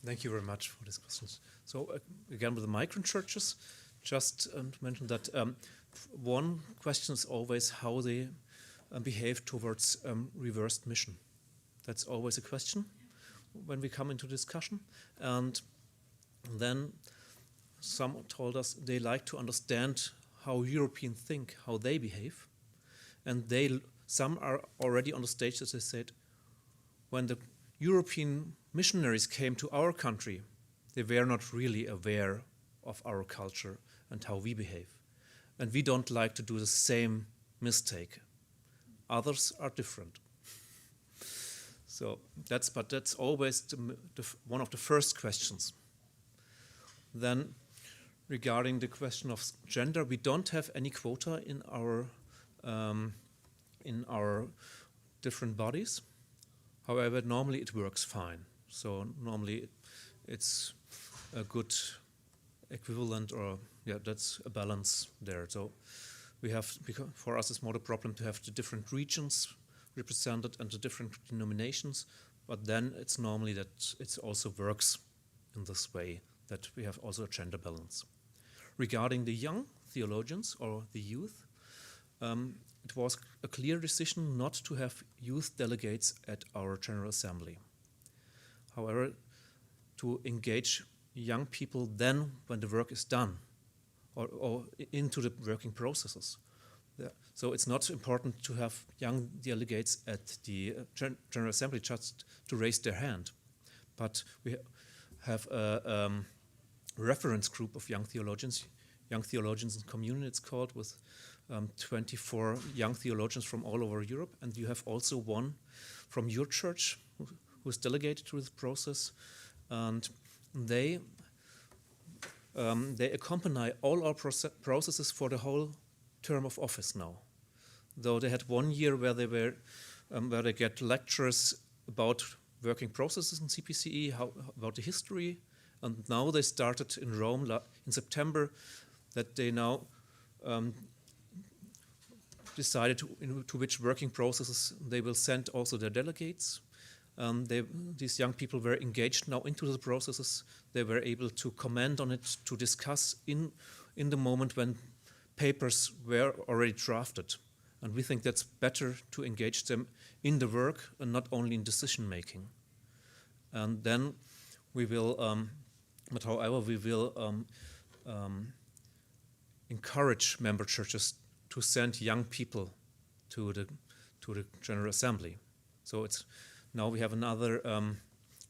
C: Thank you very much for these questions. So again, with the migrant churches, just to mention that one question is always how they behave towards reversed mission. That's always a question when we come into discussion. And then some told us they like to understand how Europeans think, how they behave. And some are already on the stage that they said, when the European missionaries came to our country, they were not really aware of our culture and how we behave. And we don't like to do the same mistake. Others are different. So that's always one of the first questions. Then regarding the question of gender, we don't have any quota in our different bodies. However, normally it works fine. So normally it's a good equivalent, or that's a balance there. So we have, for us it's more the problem to have the different regions represented and the different denominations, but then it's normally that it also works in this way, that we have also a gender balance. Regarding the young theologians or the youth, it was a clear decision not to have youth delegates at our General Assembly. However, to engage young people then when the work is done, or into the working processes. So it's not important to have young delegates at the General Assembly just to raise their hand, but we have a reference group of young theologians in community, it's called, with 24 young theologians from all over Europe, and you have also one from your church who is delegated to this process, and they accompany all our processes for the whole term of office now. Though they had 1 year where they get lectures about working processes in CPCE, about the history, and now they started in Rome in September, that they now decided to which working processes they will send also their delegates. These young people were engaged now into the processes. They were able to comment on it, to discuss in the moment when papers were already drafted. And we think that's better to engage them in the work and not only in decision making. And then we will, but however, we will encourage member churches to send young people to the General Assembly. So now we have another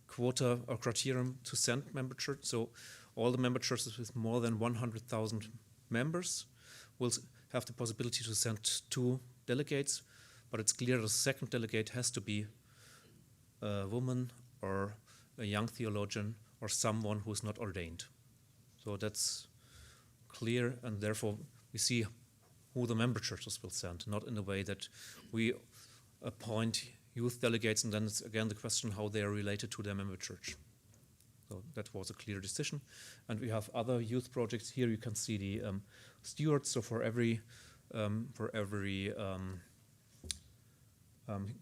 C: quota or criterion to send member churches. So all the member churches with more than 100,000 members will have the possibility to send 2 delegates, but it's clear the second delegate has to be a woman or a young theologian or someone who is not ordained. So that's clear, and therefore we see who the member churches will send, not in a way that we appoint youth delegates and then it's again the question how they are related to their member church. So that was a clear decision. And we have other youth projects. Here you can see the stewards. So for every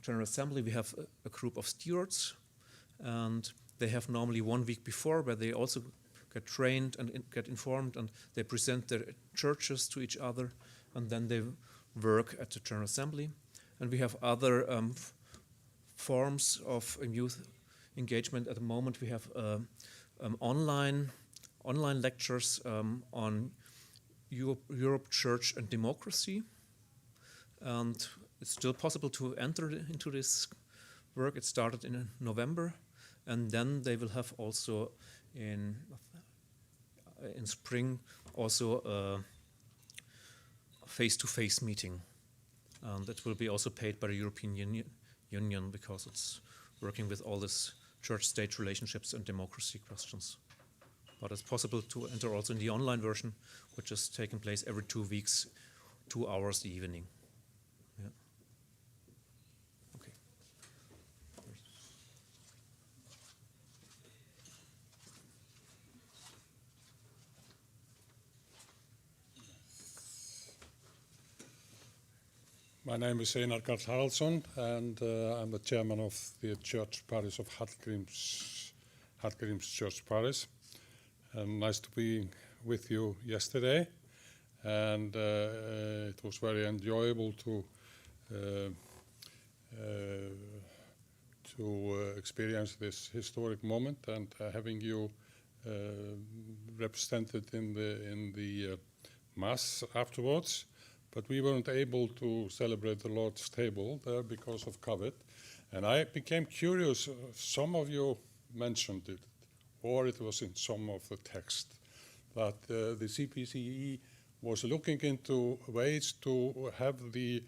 C: General Assembly we have a group of stewards, and they have normally 1 week before where they also get trained and get informed, and they present their churches to each other, and then they work at the General Assembly. And we have other forms of youth engagement. At the moment we have online lectures on Europe, Church and Democracy, and it's still possible to enter into this work. It started in November, and then they will have also in spring also a face-to-face meeting, and it will be also paid by the European Union because it's working with all this church-state relationships and democracy questions. But it's possible to enter also in the online version, which is taking place every 2 weeks, 2 hours the evening. Yeah. Okay.
F: My name is Einar Karl Haraldsson, and I'm the chairman of the church parish of Hallgríms Church Parish. And nice to be with you yesterday, and it was very enjoyable to experience this historic moment, and having you represented in the mass afterwards. But we weren't able to celebrate the Lord's table there because of COVID, and I became curious. Some of you mentioned it, or it was in some of the text, that the CPCE was looking into ways to have the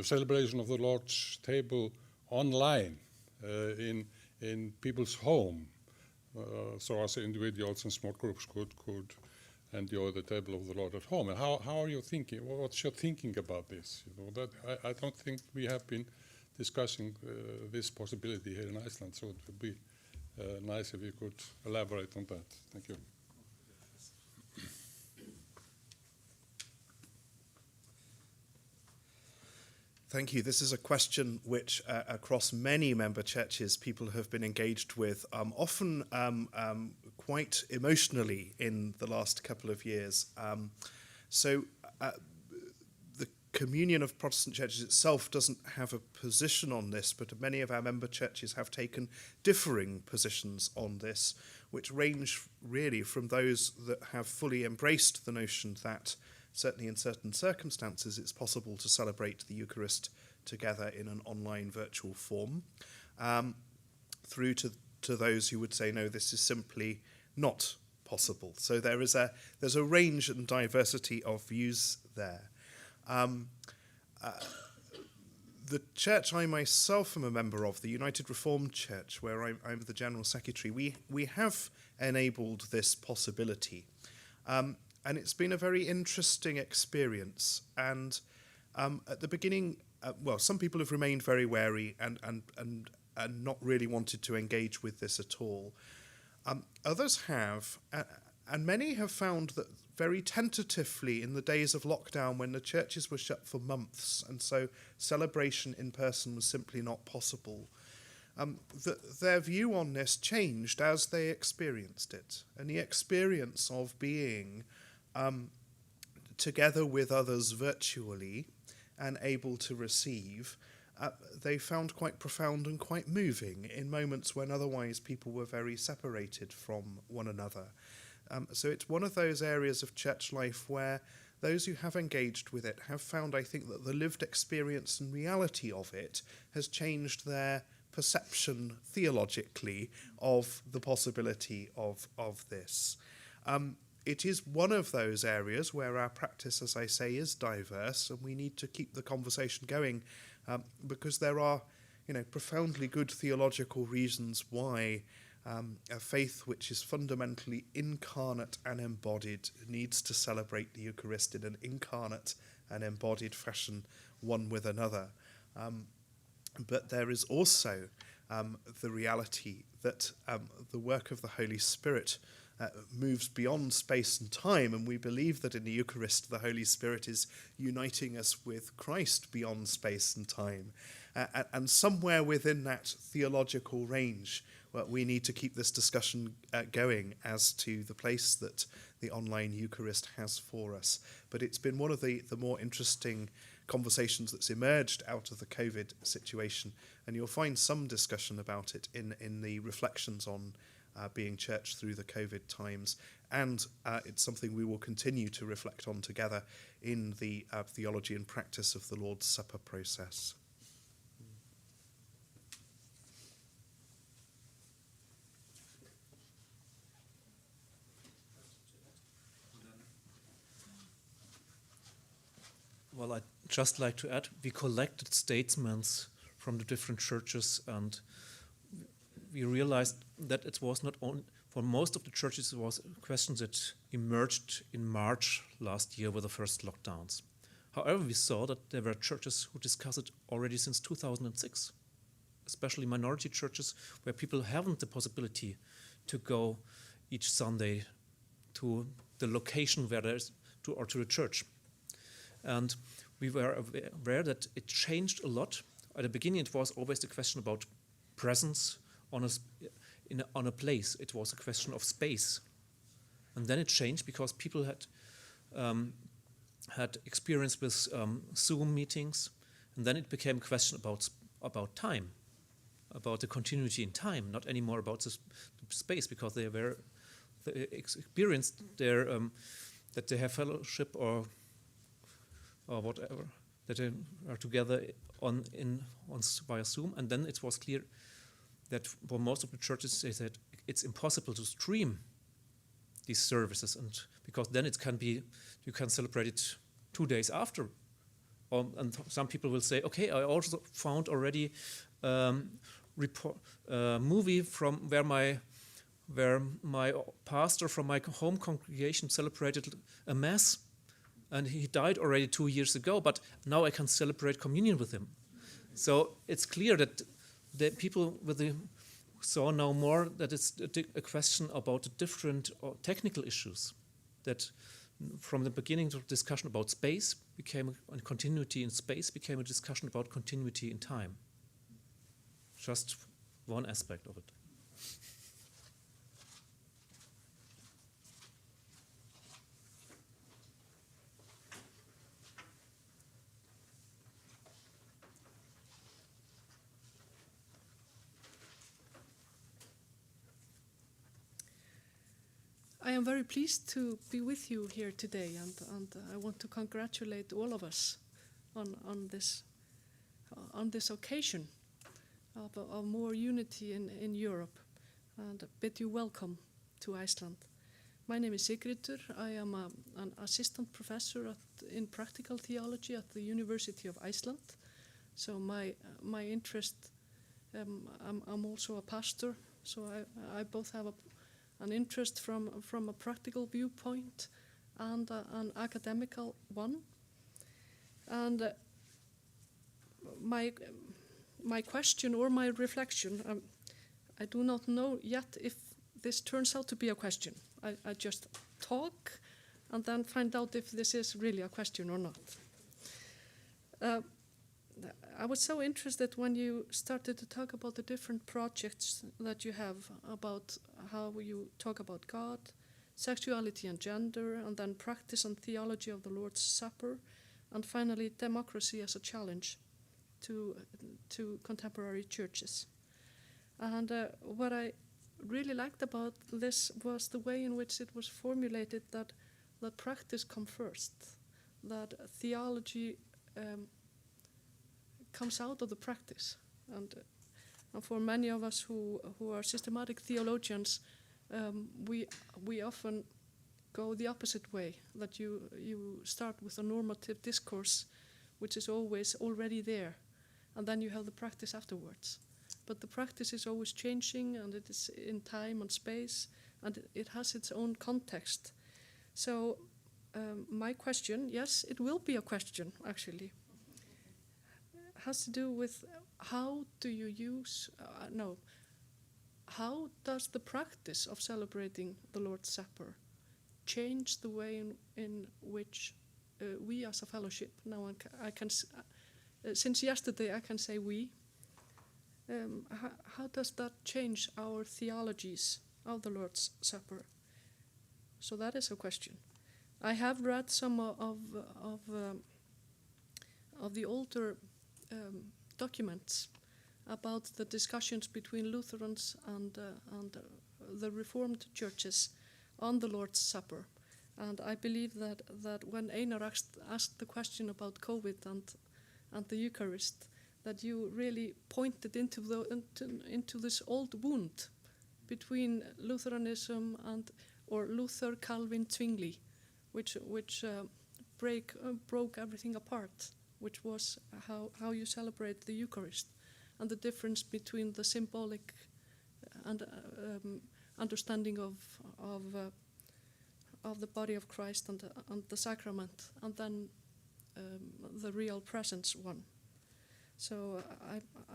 F: celebration of the Lord's table online in people's home, so as individuals and small groups could enjoy the table of the Lord at home. And how are you thinking? What's your thinking about this? You know, that I don't think we have been discussing this possibility here in Iceland, so it would be nice if you could elaborate on that. Thank you.
B: Thank you. This is a question which, across many member churches, people have been engaged with, often quite emotionally in the last couple of years. The Communion of Protestant Churches itself doesn't have a position on this, but many of our member churches have taken differing positions on this, which range really from those that have fully embraced the notion that certainly in certain circumstances it's possible to celebrate the Eucharist together in an online virtual form, through to those who would say, no, this is simply not possible. So there's a range and diversity of views there. The church I myself am a member of, the United Reformed Church, where I'm the General Secretary, we have enabled this possibility. And it's been a very interesting experience. And at the beginning, some people have remained very wary and not really wanted to engage with this at all. Others have, and many have found that very tentatively in the days of lockdown when the churches were shut for months and so celebration in person was simply not possible, their view on this changed as they experienced it. And the experience of being together with others virtually and able to receive, they found quite profound and quite moving in moments when otherwise people were very separated from one another. So it's one of those areas of church life where those who have engaged with it have found, I think, that the lived experience and reality of it has changed their perception theologically of the possibility of this. It is one of those areas where our practice, as I say, is diverse, and we need to keep the conversation going because there are, profoundly good theological reasons why a faith which is fundamentally incarnate and embodied needs to celebrate the Eucharist in an incarnate and embodied fashion, one with another. But there is also the reality that the work of the Holy Spirit moves beyond space and time, and we believe that in the Eucharist the Holy Spirit is uniting us with Christ beyond space and time. And somewhere within that theological range, we need to keep this discussion going as to the place that the online Eucharist has for us. But it's been one of the more interesting conversations that's emerged out of the COVID situation, and you'll find some discussion about it in the reflections on being church through the COVID times, and it's something we will continue to reflect on together in the theology and practice of the Lord's Supper process.
C: Well, I'd just like to add, we collected statements from the different churches, and we realized that it was not only, for most of the churches, it was questions that emerged in March last year with the first lockdowns. However, we saw that there were churches who discussed it already since 2006, especially minority churches where people haven't the possibility to go each Sunday to the location where there is to the church. And we were aware that it changed a lot. At the beginning, it was always a question about presence on a place. It was a question of space. And then it changed because people had experience with Zoom meetings, and then it became a question about time, about the continuity in time, not anymore about the space, because they experienced that they have fellowship or whatever, that they are together via Zoom. And then it was clear that for most of the churches, they said it's impossible to stream these services, and because then it can be, you can celebrate it 2 days after. And some people will say, okay, I also found already movie from where my pastor from my home congregation celebrated a mass, and he died already 2 years ago, but now I can celebrate communion with him. So it's clear that the people saw now more that it's a question about the different technical issues, that from the beginning of discussion about space became a continuity in space, became a discussion about continuity in time. Just one aspect of it.
G: I am very pleased to be with you here today, and I want to congratulate all of us on this occasion of more unity in Europe, and bid you welcome to Iceland. My name is Sigridur. I am an assistant professor in practical theology at the University of Iceland. So my interest, I'm also a pastor, so I both have an interest from a practical viewpoint and an academical one. And my question or my reflection, I do not know yet if this turns out to be a question. I just talk and then find out if this is really a question or not. I was so interested when you started to talk about the different projects that you have, about how you talk about God, sexuality and gender, and then practice and theology of the Lord's Supper, and finally democracy as a challenge to contemporary churches. And what I really liked about this was the way in which it was formulated, that practice come first, that theology comes out of the practice. And for many of us who are systematic theologians, we often go the opposite way, that you start with a normative discourse, which is always already there, and then you have the practice afterwards. But the practice is always changing, and it is in time and space, and it has its own context. So my question, yes, it will be a question, actually, has to do with how do you use, how does the practice of celebrating the Lord's Supper change the way in which we as a fellowship, now I can since yesterday I can say we, how does that change our theologies of the Lord's Supper? So that is a question. I have read some of the older documents about the discussions between Lutherans and the Reformed churches on the Lord's Supper. And I believe that when Einar asked the question about COVID and the Eucharist, that you really pointed into this old wound between Lutheranism or Luther, Calvin, Zwingli, which broke everything apart, which was how you celebrate the Eucharist, and the difference between the symbolic and understanding of the body of Christ and the sacrament, and then the real presence one. So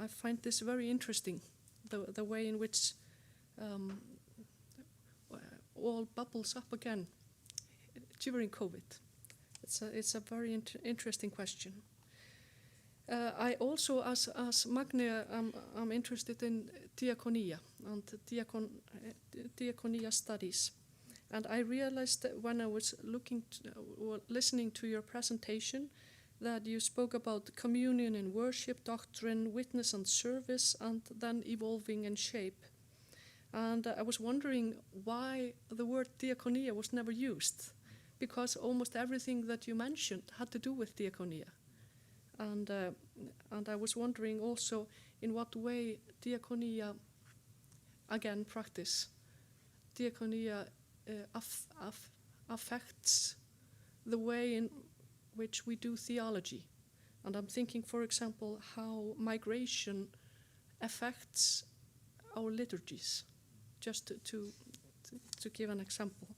G: I find this very interesting, the way in which all bubbles up again during COVID. It's a very interesting question. I also, as Magnea, I'm interested in diaconia and diaconia studies. And I realized that when I was listening to your presentation, that you spoke about communion and worship, doctrine, witness and service, and then evolving in shape. And I was wondering why the word diaconia was never used, because almost everything that you mentioned had to do with diaconia. And I was wondering also in what way diaconia, again, practice, diaconia affects the way in which we do theology. And I'm thinking, for example, how migration affects our liturgies, just to give an example.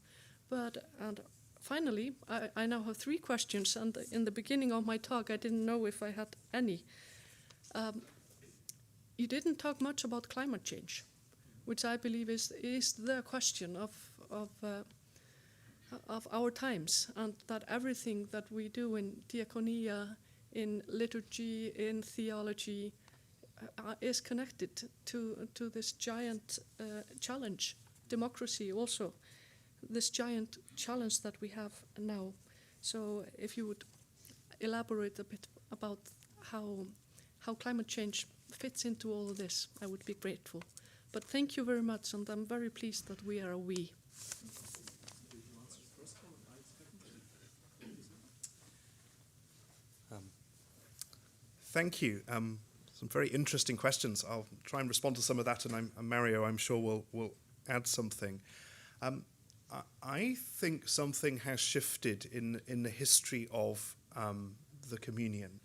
G: And finally, I now have 3 questions, and in the beginning of my talk I didn't know if I had any. You didn't talk much about climate change, which I believe is the question of our times, and that everything that we do in diaconia, in liturgy, in theology, is connected to this giant challenge, democracy also, this giant challenge that we have now. So if you would elaborate a bit about how climate change fits into all of this, I would be grateful. But thank you very much, and I'm very pleased that we are a we.
B: Thank you. Some very interesting questions. I'll try and respond to some of that, and Mario, I'm sure, will add something. I think something has shifted in the history of the communion.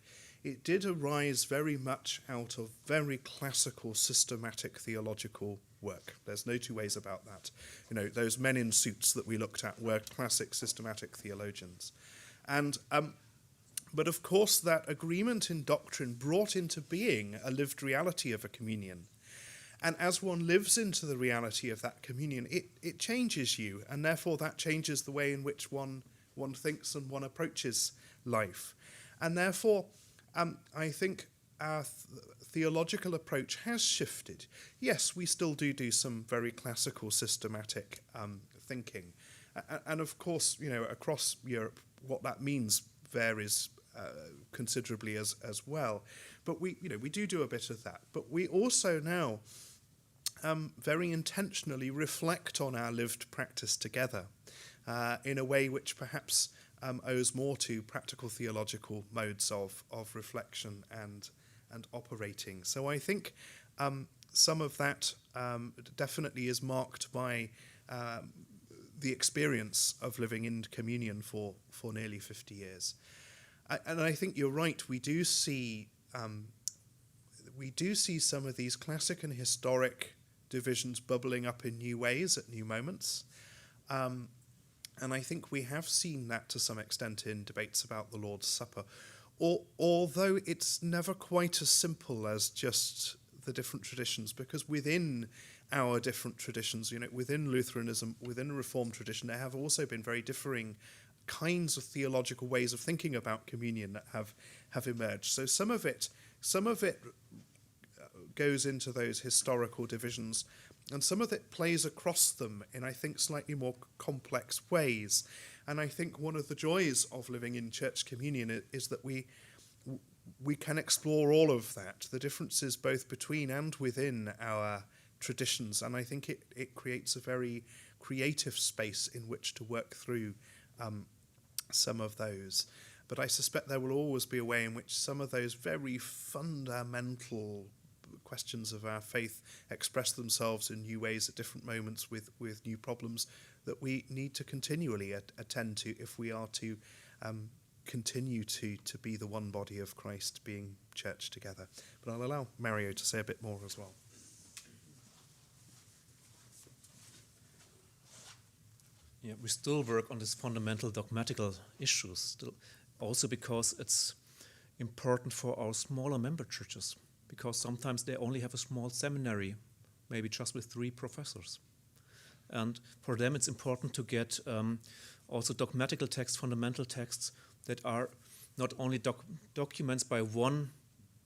B: It did arise very much out of very classical, systematic theological work. There's no two ways about that. You know, those men in suits that we looked at were classic, systematic theologians. And but of course, that agreement in doctrine brought into being a lived reality of a communion. And as one lives into the reality of that communion, it changes you, and therefore that changes the way in which one thinks and one approaches life. And therefore, I think our theological approach has shifted. Yes, we still do some very classical, systematic thinking. And of course, you know, across Europe, what that means varies considerably as well. But we do a bit of that. But we also now very intentionally reflect on our lived practice together in a way which perhaps owes more to practical theological modes of reflection and operating. So I think some of that definitely is marked by the experience of living in communion for nearly 50 years. And I think you're right, we do see some of these classic and historic divisions bubbling up in new ways at new moments. And I think we have seen that to some extent in debates about the Lord's Supper, although it's never quite as simple as just the different traditions, because within our different traditions. You know, within Lutheranism, within the Reformed tradition, there have also been very differing kinds of theological ways of thinking about communion that have emerged. So some of it goes into those historical divisions, and some of it plays across them in, I think, slightly more complex ways. And I think one of the joys of living in church communion is that we can explore all of that, the differences both between and within our traditions. And I think it creates a very creative space in which to work through some of those. But I suspect there will always be a way in which some of those very fundamental questions of our faith express themselves in new ways at different moments with new problems that we need to continually attend to if we are to continue to be the one body of Christ being church together. But I'll allow Mario to say a bit more as well.
C: Yeah, we still work on these fundamental dogmatical issues, still, also because it's important for our smaller member churches, because sometimes they only have a small seminary, maybe just with 3 professors. And for them it's important to get also dogmatical texts, fundamental texts that are not only documents by one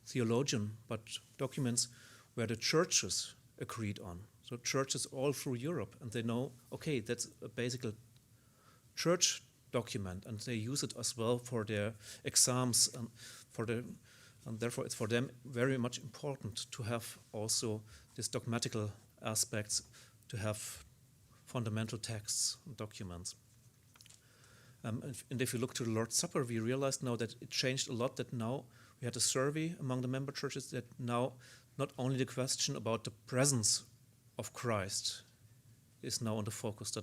C: theologian, but documents where the churches agreed on. So churches all through Europe, and they know, okay, that's a basic church document, and they use it as well for their exams, and therefore it's for them very much important to have also these dogmatical aspects, to have fundamental texts and documents. And if you look to the Lord's Supper, we realized now that it changed a lot, that now we had a survey among the member churches that now not only the question about the presence of Christ is now on the focus,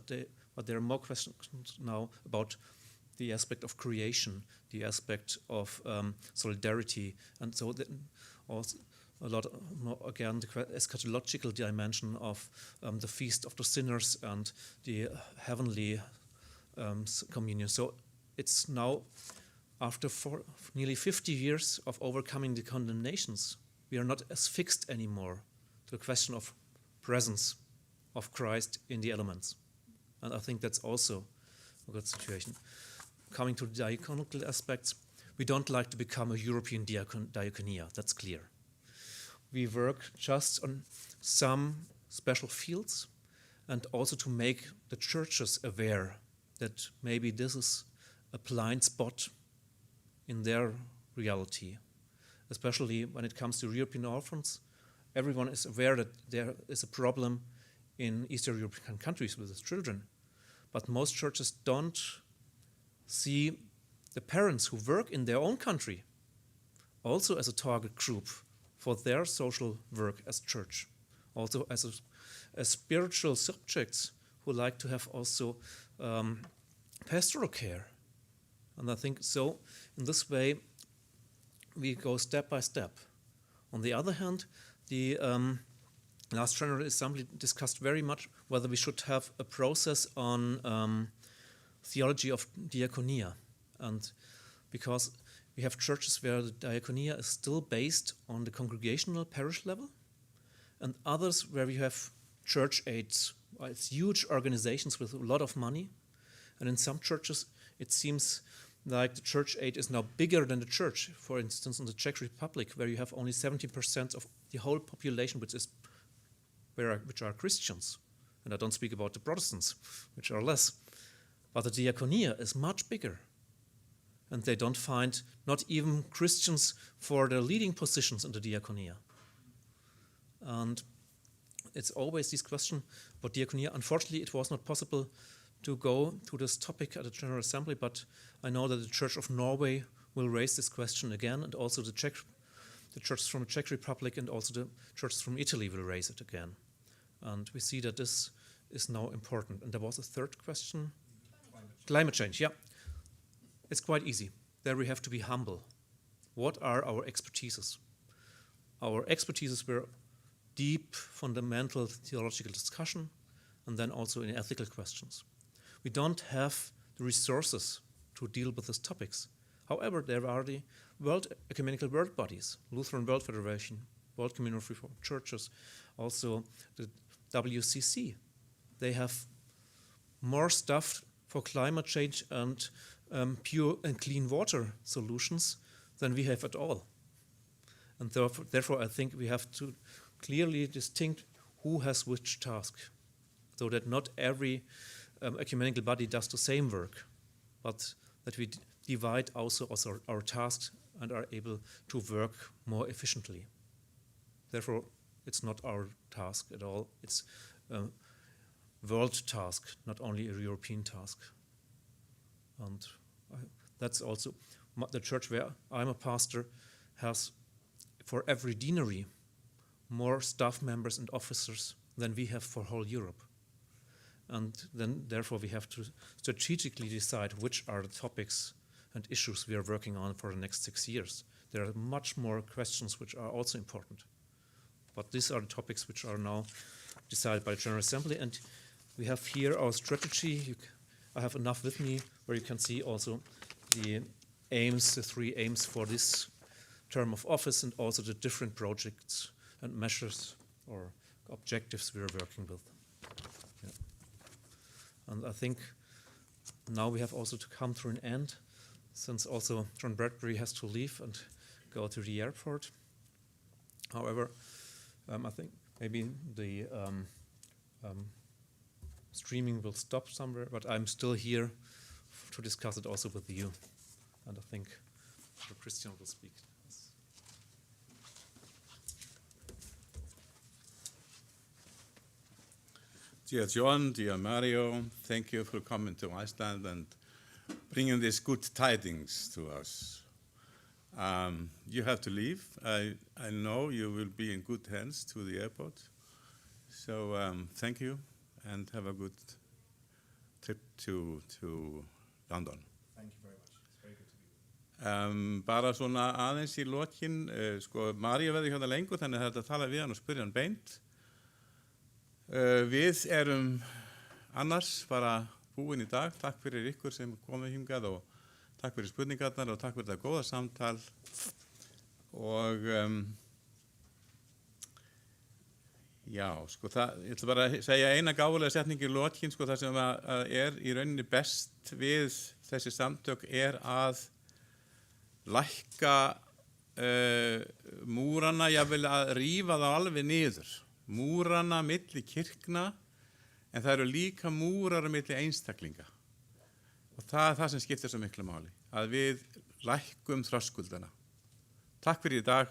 C: but there are more questions now about the aspect of creation, the aspect of solidarity, and so also a lot more, again, the eschatological dimension of the feast of the sinners and the heavenly communion. So it's now, after nearly 50 years of overcoming the condemnations, we are not as fixed anymore to the question of presence of Christ in the elements. And I think that's also a good situation. Coming to the diaconical aspects, we don't like to become a European diaconia, that's clear. We work just on some special fields, and also to make the churches aware that maybe this is a blind spot in their reality, especially when it comes to European orphans. Everyone is aware that there is a problem in Eastern European countries with children, but most churches don't see the parents who work in their own country also as a target group for their social work as church, also as spiritual subjects who like to have also pastoral care. And I think so, in this way, we go step by step. On the other hand, the last General Assembly discussed very much whether we should have a process on theology of diaconia. And because we have churches where the diaconia is still based on the congregational parish level, and others where we have church aids. It's huge organizations with a lot of money. And in some churches, it seems like the church aid is now bigger than the church. For instance, in the Czech Republic, where you have only 70% of the whole population which are Christians. And I don't speak about the Protestants, which are less. But the diaconia is much bigger. And they don't find not even Christians for the leading positions in the diaconia. And it's always this question about diaconia. Unfortunately, it was not possible to go to this topic at the General Assembly, but I know that the Church of Norway will raise this question again, and also the churches from the Czech Republic and also the churches from Italy will raise it again. And we see that this is now important. And there was a third question. Climate change, yeah. It's quite easy. There we have to be humble. What are our expertises? Our expertises were deep, fundamental theological discussion, and then also in ethical questions. We don't have the resources to deal with these topics. However, there are the ecumenical world bodies, Lutheran World Federation, World Communion of Reformed Churches, also the WCC. They have more stuff for climate change and pure and clean water solutions than we have at all. And therefore, I think we have to clearly distinct who has which task, so that not every ecumenical body does the same work, but that we divide also our tasks and are able to work more efficiently. Therefore, it's not our task at all. It's a world task, not only a European task. And that's also the church where I'm a pastor has, for every deanery, more staff members and officers than we have for whole Europe. And then, therefore, we have to strategically decide which are the topics and issues we are working on for the next 6 years. There are much more questions which are also important. But these are the topics which are now decided by the General Assembly. And we have here our strategy. I have enough with me where you can see also the aims, the 3 aims for this term of office, and also the different projects and measures or objectives we are working with. Yeah. And I think now we have also to come to an end, since also John Bradbury has to leave and go to the airport. However, I think maybe the streaming will stop somewhere, but I'm still here to discuss it also with you. And I think Christian will speak.
A: Dear John, dear Mario, thank you for coming to Iceland and bringing these good tidings to us. You have to leave. I know you will be in good hands to the airport. So thank you and have a good trip to London.
B: Thank you very much. It's very good to be with you.
A: Bara svona aðeins í lokin, sko María verður hérna lengur, þannig að þetta tala við hann og spyrja hann beint. Við erum annars bara búin í dag. Takk fyrir ykkur sem komið hingað og takk fyrir spurningarnar og takk fyrir þetta góða samtal. Og já, sko ég ætla bara að segja eina gáfulega setning í lokin, sko það sem er í rauninni best við þessi samtök að lækka múrana, jafnvel að rífa þá alveg niður. Múrana milli kirkna, en það eru líka múrar milli einstaklinga. Og það er það sem skiptir svo miklu máli, að við lækkum þröskuldana. Takk fyrir í dag.